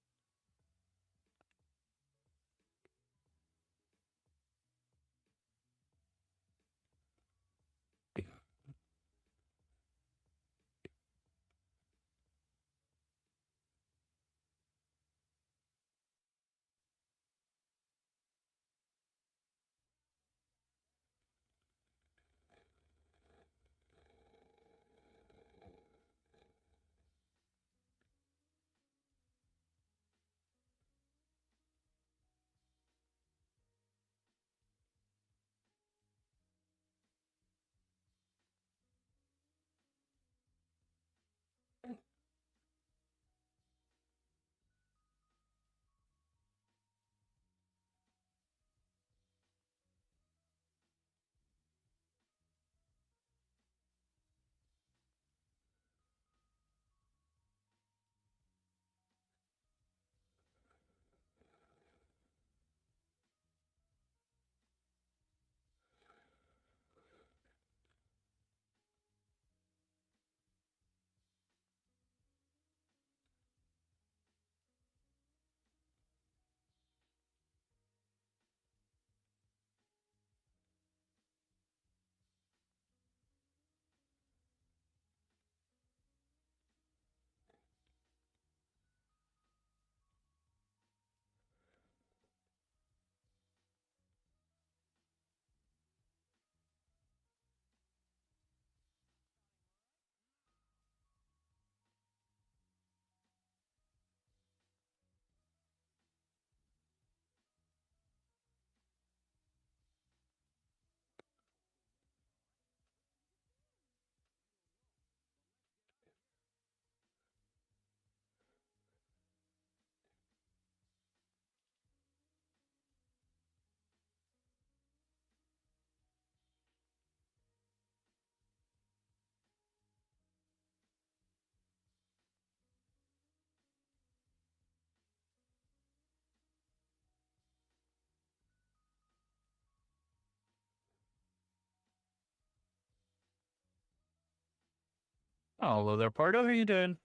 Oh, hello there, Pardo. How you doing?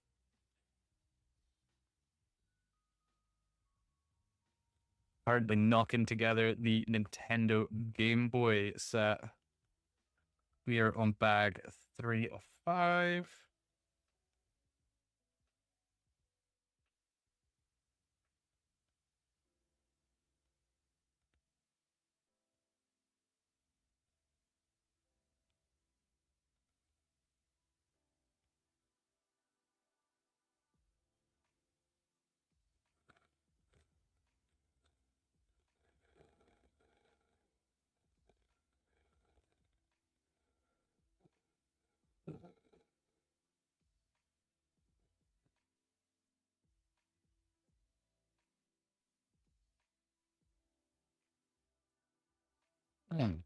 Hardly knocking together the Nintendo Game Boy set. We are on bag 3 of 5. Hmm.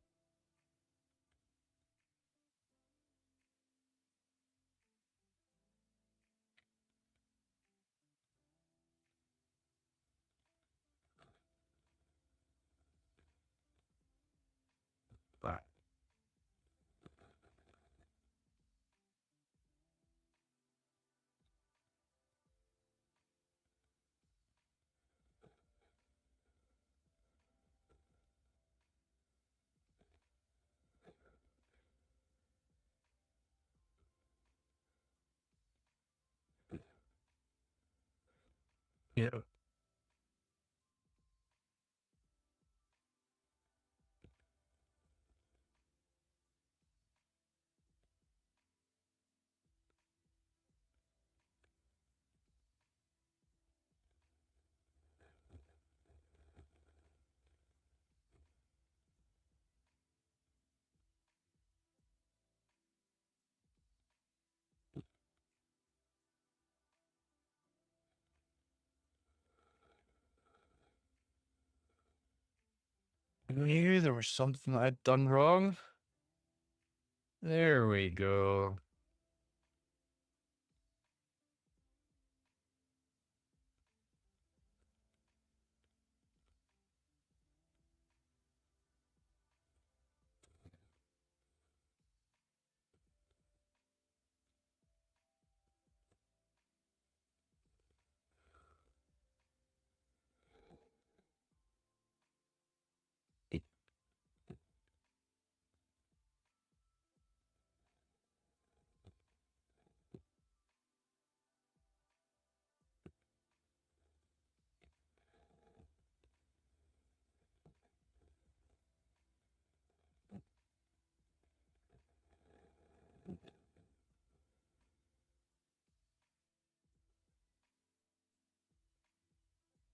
But, yeah. I knew there was something I'd done wrong. There we go.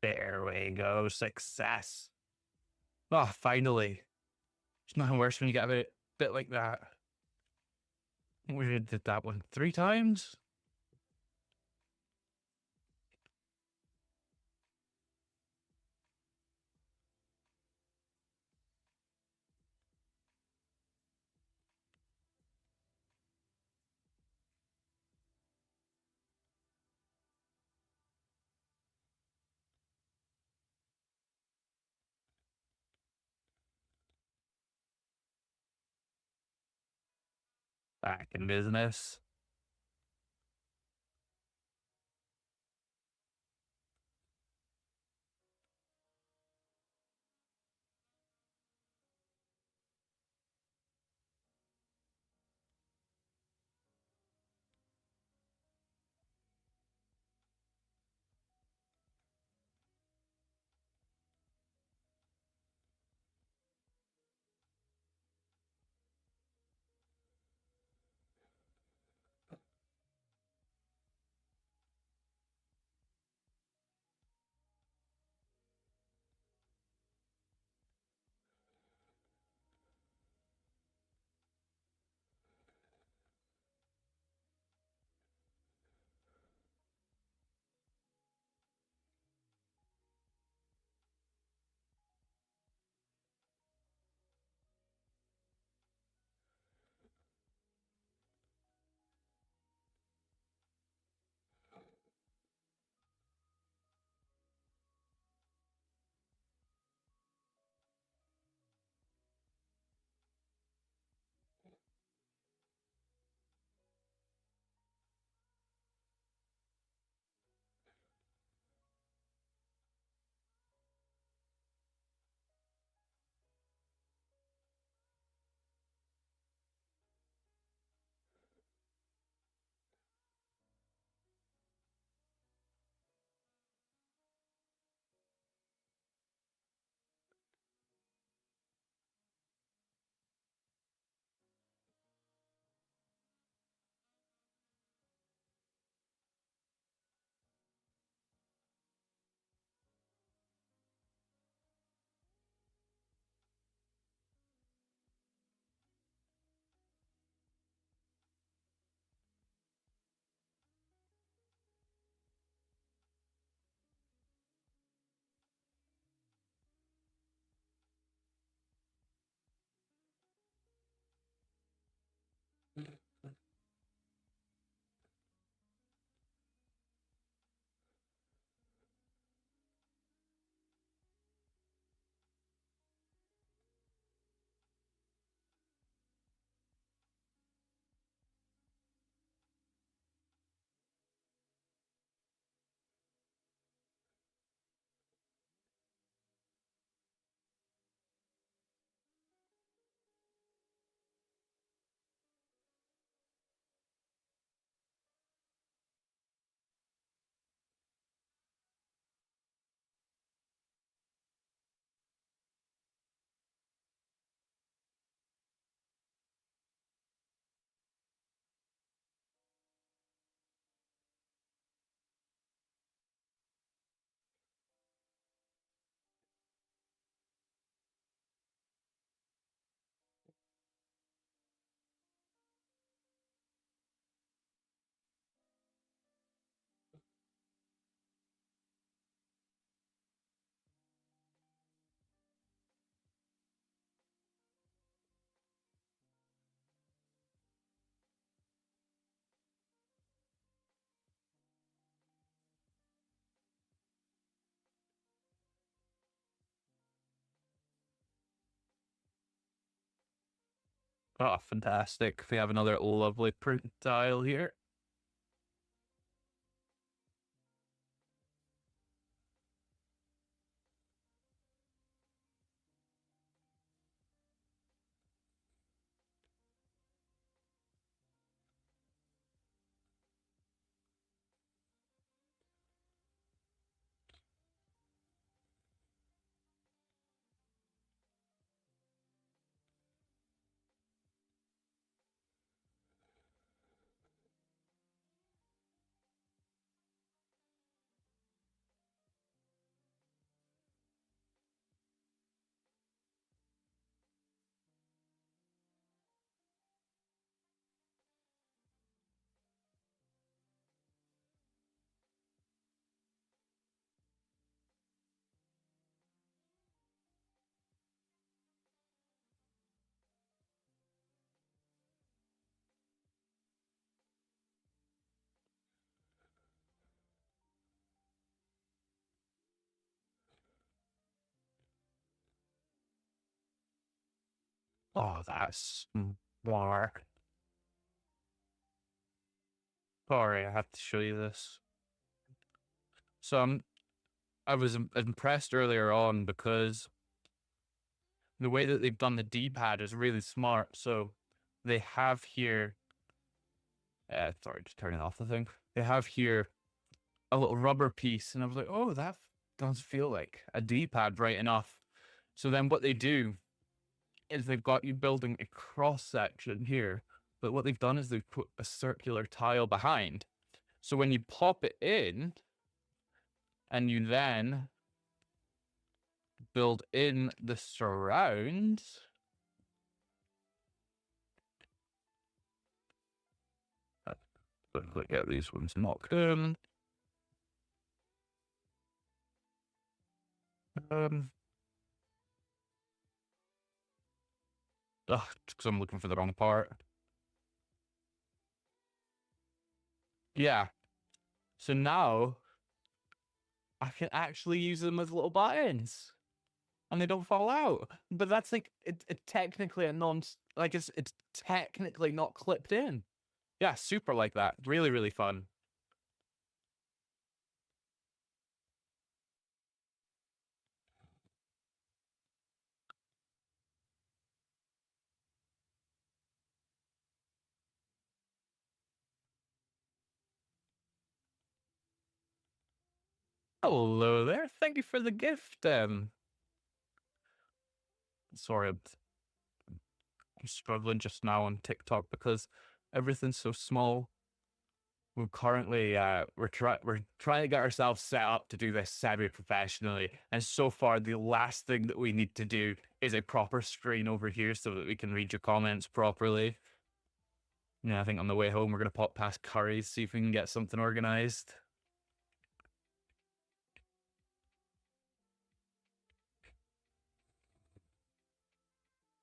There we go. Success. Oh, finally. It's nothing worse when you get a bit like that. We did that one 3 times. Back in business. Oh, fantastic. We have another lovely print tile here. Oh, that's smart. Sorry, I have to show you this. So I was impressed earlier on because the way that they've done the D-pad is really smart. So they have here, sorry, just turning off the thing. They have here a little rubber piece, and I was like, oh, that does feel like a D-pad right enough. So then what they do is they've got you building a cross section here, but what they've done is they've put a circular tile behind. So when you pop it in and you then build in the surrounds, let's get these ones knocked in. Because I'm looking for the wrong part. Yeah. So now I can actually use them as little buttons and they don't fall out. But that's like it's technically a like it's technically not clipped in. Yeah, super like that. Really, really fun. Hello there. Thank you for the gift. Sorry, I'm struggling just now on TikTok because everything's so small. We're currently we're trying to get ourselves set up to do this semi-professionally, and so far the last thing that we need to do is a proper screen over here so that we can read your comments properly. Yeah, I think on the way home we're gonna pop past Curry's, see if we can get something organized.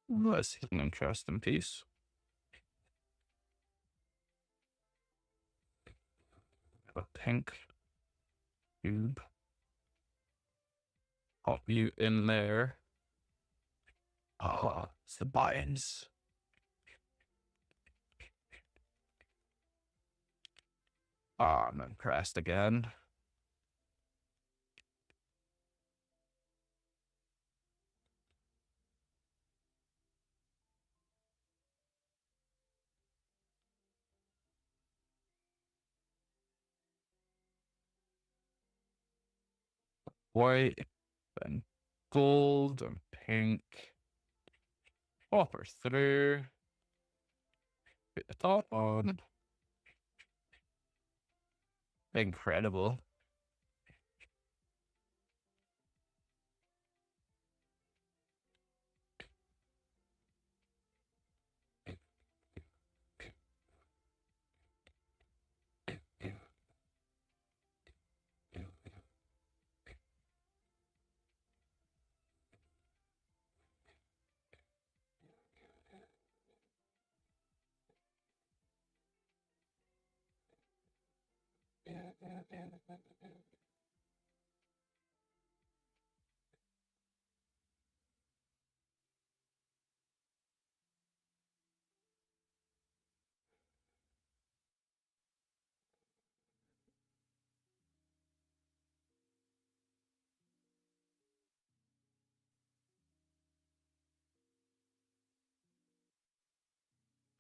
That's an interesting piece. A pink cube. Pop you in there. Oh, it's the buttons. Ah, I'm impressed again. White and gold and pink. Hopper through. Put the top on. Incredible.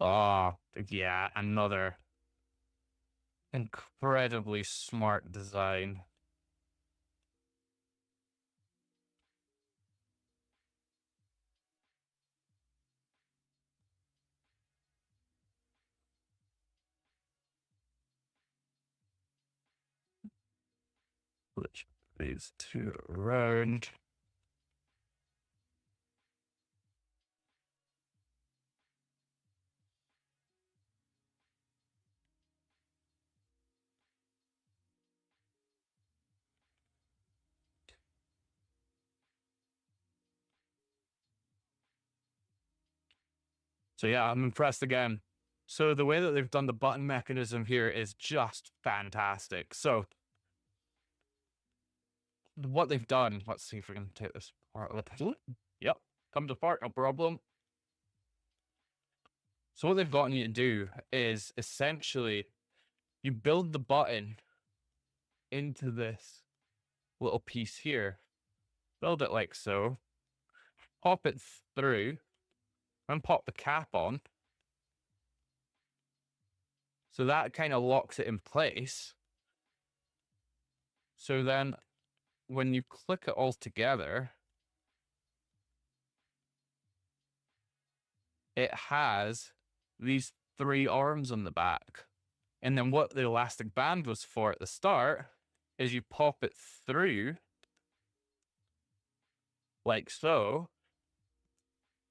Oh, yeah, another incredibly smart design. Which these two around. So yeah, I'm impressed again. So the way that they've done the button mechanism here is just fantastic. So what they've done, let's see if we can take this part. Yep, comes apart, no problem. So what they've gotten you to do is essentially you build the button into this little piece here, build it like so, pop it through, and pop the cap on. So that kind of locks it in place. So then when you click it all together, it has these 3 arms on the back. And then what the elastic band was for at the start is you pop it through like so.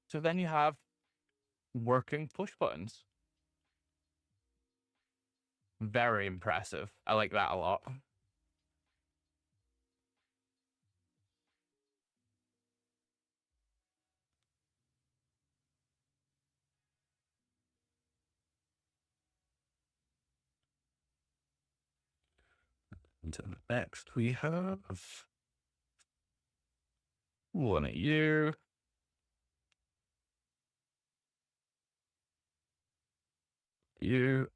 So then you have working push buttons. Very impressive. I like that a lot. And next we have one at you. You.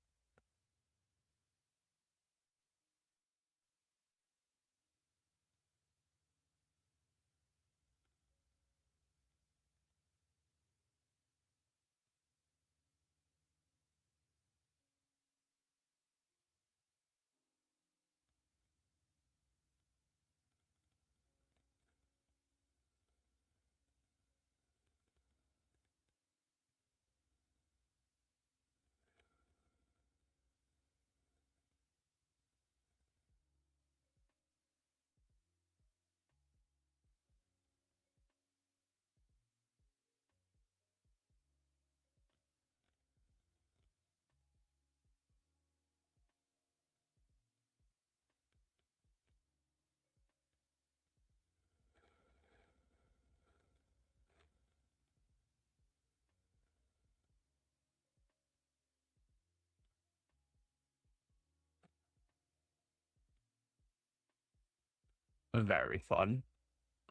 Very fun.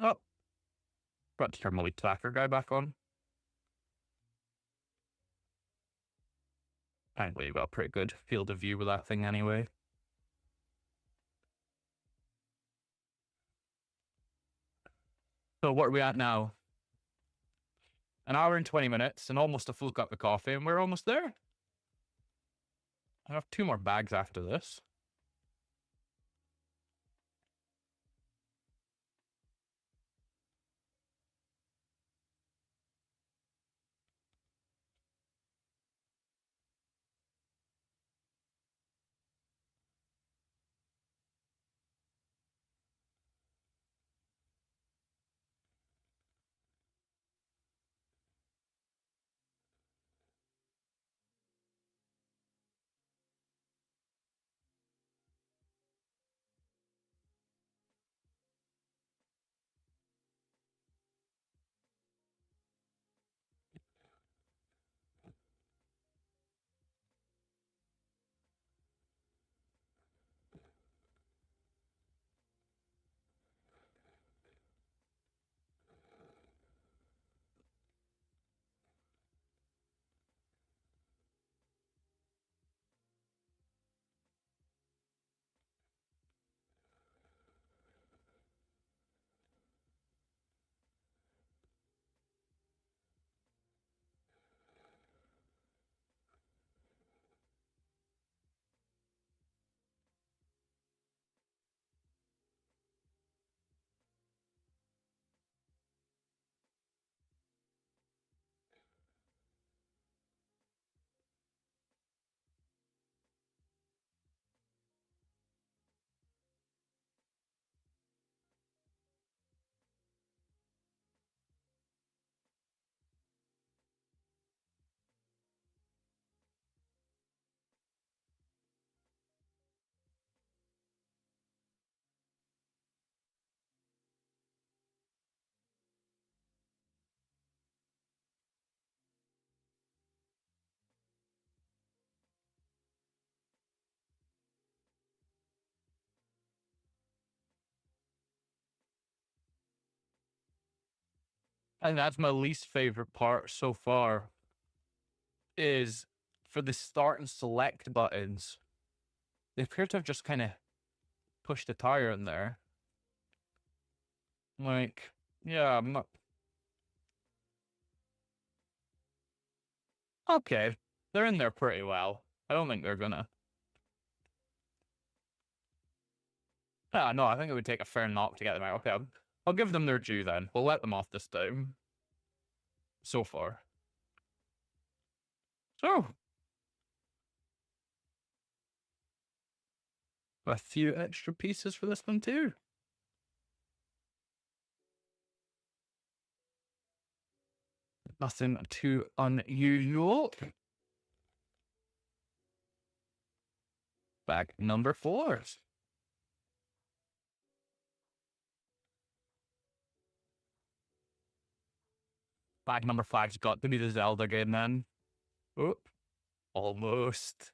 Oh, got to turn my tracker guy back on. Apparently, you've got a pretty good field of view with that thing anyway. So what are we at now? An hour and 20 minutes and almost a full cup of coffee, and we're almost there. I have 2 more bags after this. And that's my least favorite part so far. is for the start and select buttons, they appear to have just kind of pushed a tire in there. Like, yeah, I'm not. Okay, they're in there pretty well. I don't think they're gonna. Ah, no, I think it would take a fair knock to get them out. Okay, I'll give them their due then. We'll let them off this time. So far. So, a few extra pieces for this one too. Nothing too unusual. Bag number 4. Bag number 5's got to be the Zelda game then. Oop. Almost.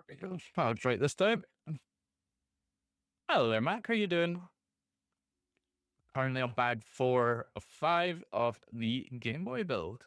we go. I'll try it this time. Hello there, Mac. How you doing? Currently on bag 4 of 5 of the Game Boy build.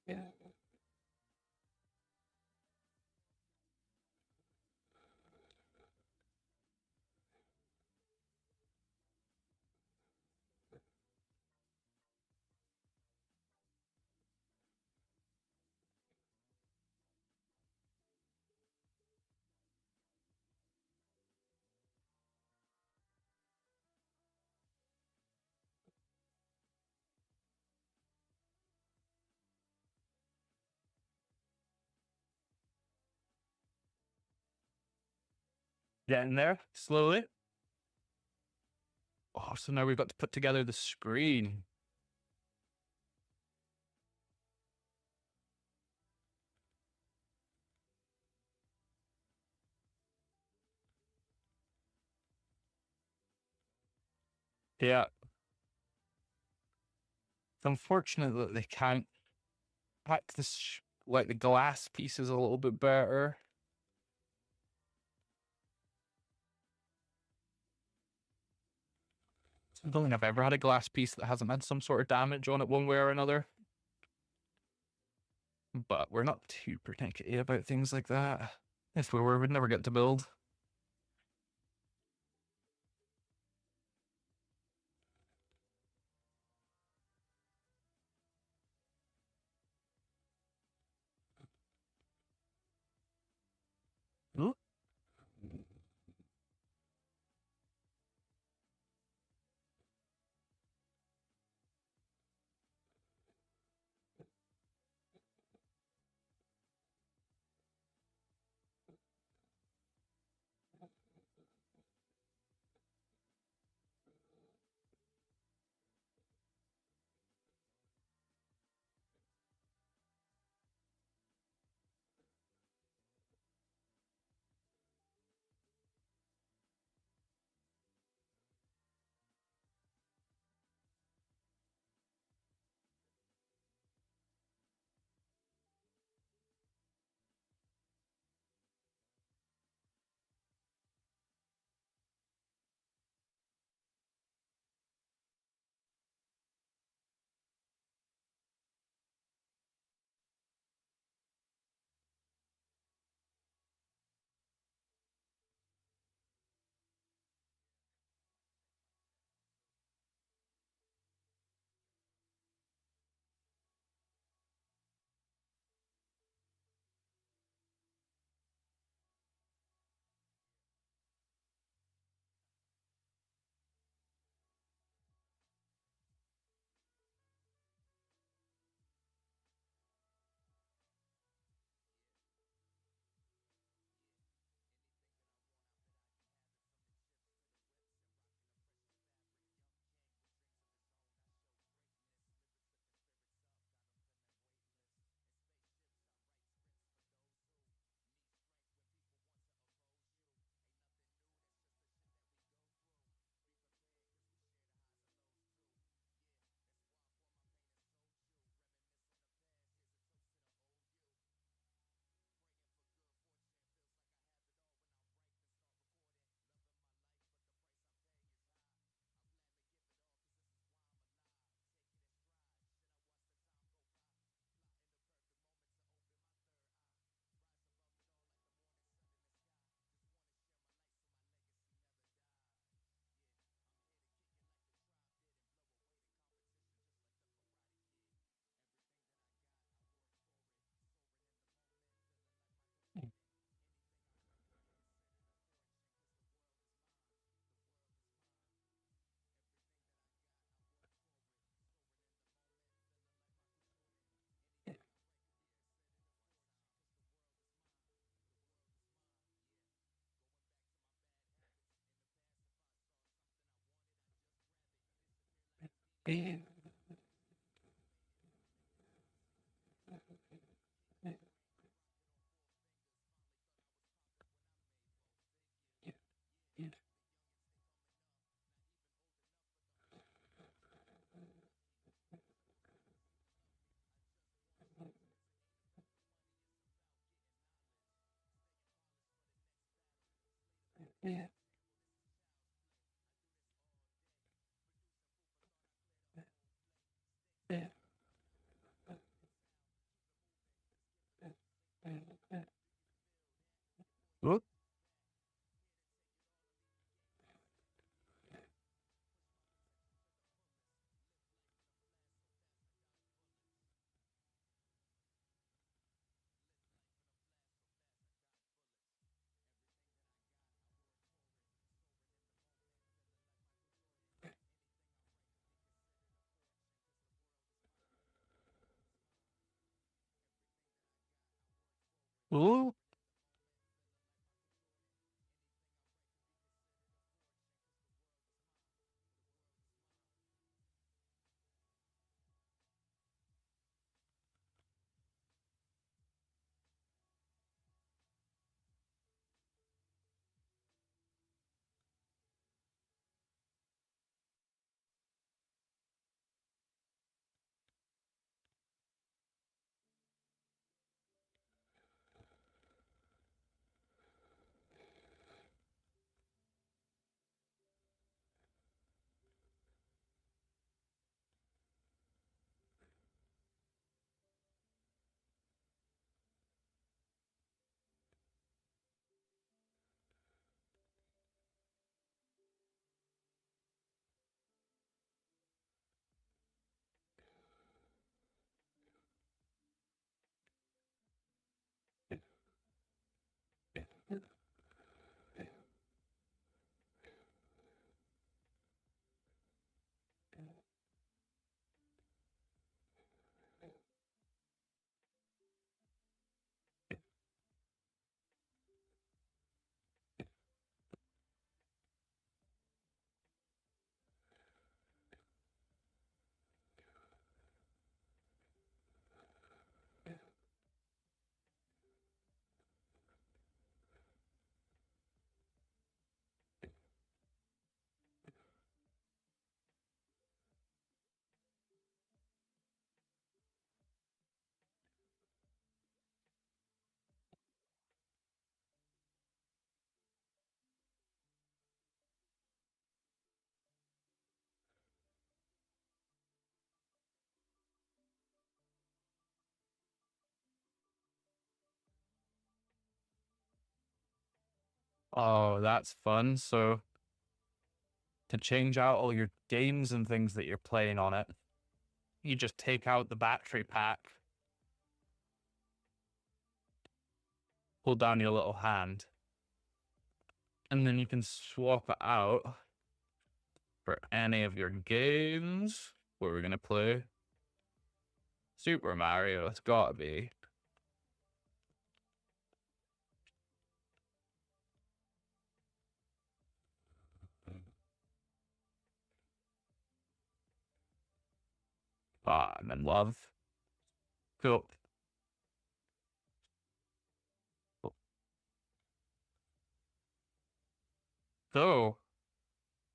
Yeah. Getting there slowly. Oh, so now we've got to put together the screen. Yeah. It's unfortunate that they can't pack this, like the glass pieces a little bit better. I don't think I've ever had a glass piece that hasn't had some sort of damage on it one way or another. But we're not too particular about things like that. If we were, we'd never get to build. Ooh. Ooh. Ooh. Oh, that's fun. So to change out all your games and things that you're playing on it, you just take out the battery pack, pull down your little hand, and then you can swap it out for any of your games. What we're gonna play? Super Mario, it's gotta be. Ah, I'm in love. Cool. So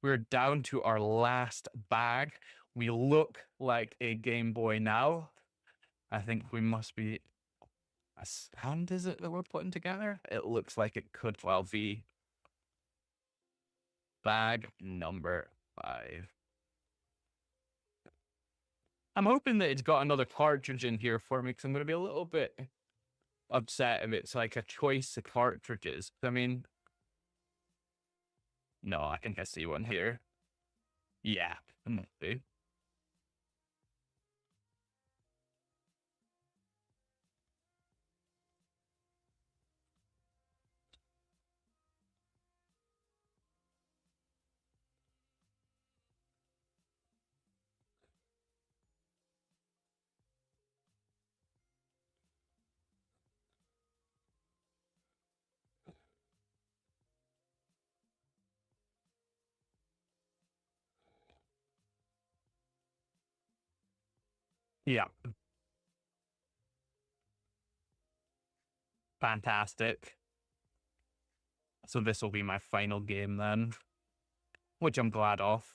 we're down to our last bag. We look like a Game Boy now. I think we must be. A hand is it that we're putting together? It looks like it could well be bag number 5. I'm hoping that it's got another cartridge in here for me because I'm going to be a little bit upset if it's like a choice of cartridges. I mean, no, I think I see one here. Yeah, maybe. Yeah, fantastic. So this will be my final game then, which I'm glad of.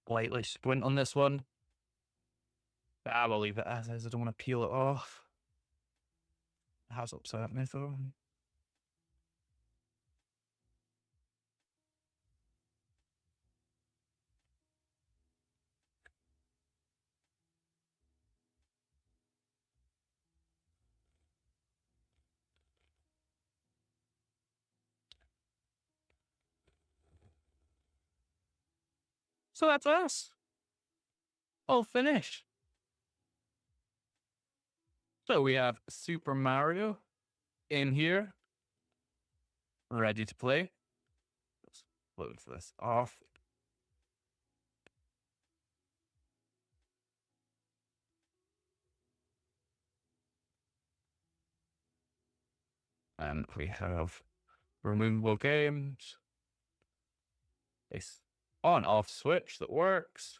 Slightly squint on this one. I will leave it as is. I don't want to peel it off. It has upset me though. So that's us. All finished. So we have Super Mario in here, ready to play. Let's load this off. And we have removable games. This on off switch that works.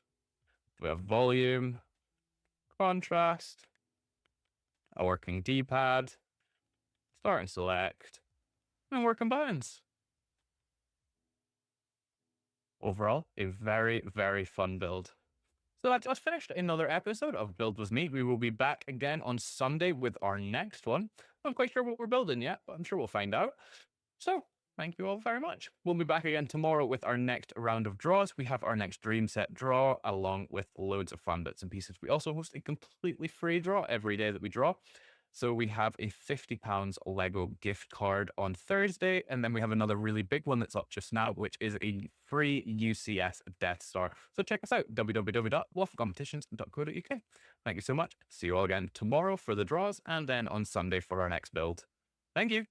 We have volume, contrast, a working D-pad, start and select, and working buttons. Overall, a very, very fun build. So that's us finished another episode of Build With Me. We will be back again on Sunday with our next one. I'm not quite sure what we're building yet, but I'm sure we'll find out. So Thank you all very much. We'll be back again tomorrow with our next round of draws. We have our next dream set draw along with loads of fun bits and pieces. We also host a completely free draw every day that we draw. So we have a £50 Lego gift card on Thursday, and then we have another really big one that's up just now, which is a free UCS Death Star. So check us out, www.wafflecompetitions.co.uk. Thank you so much. See you all again tomorrow for the draws, and then on Sunday for our next build. Thank you.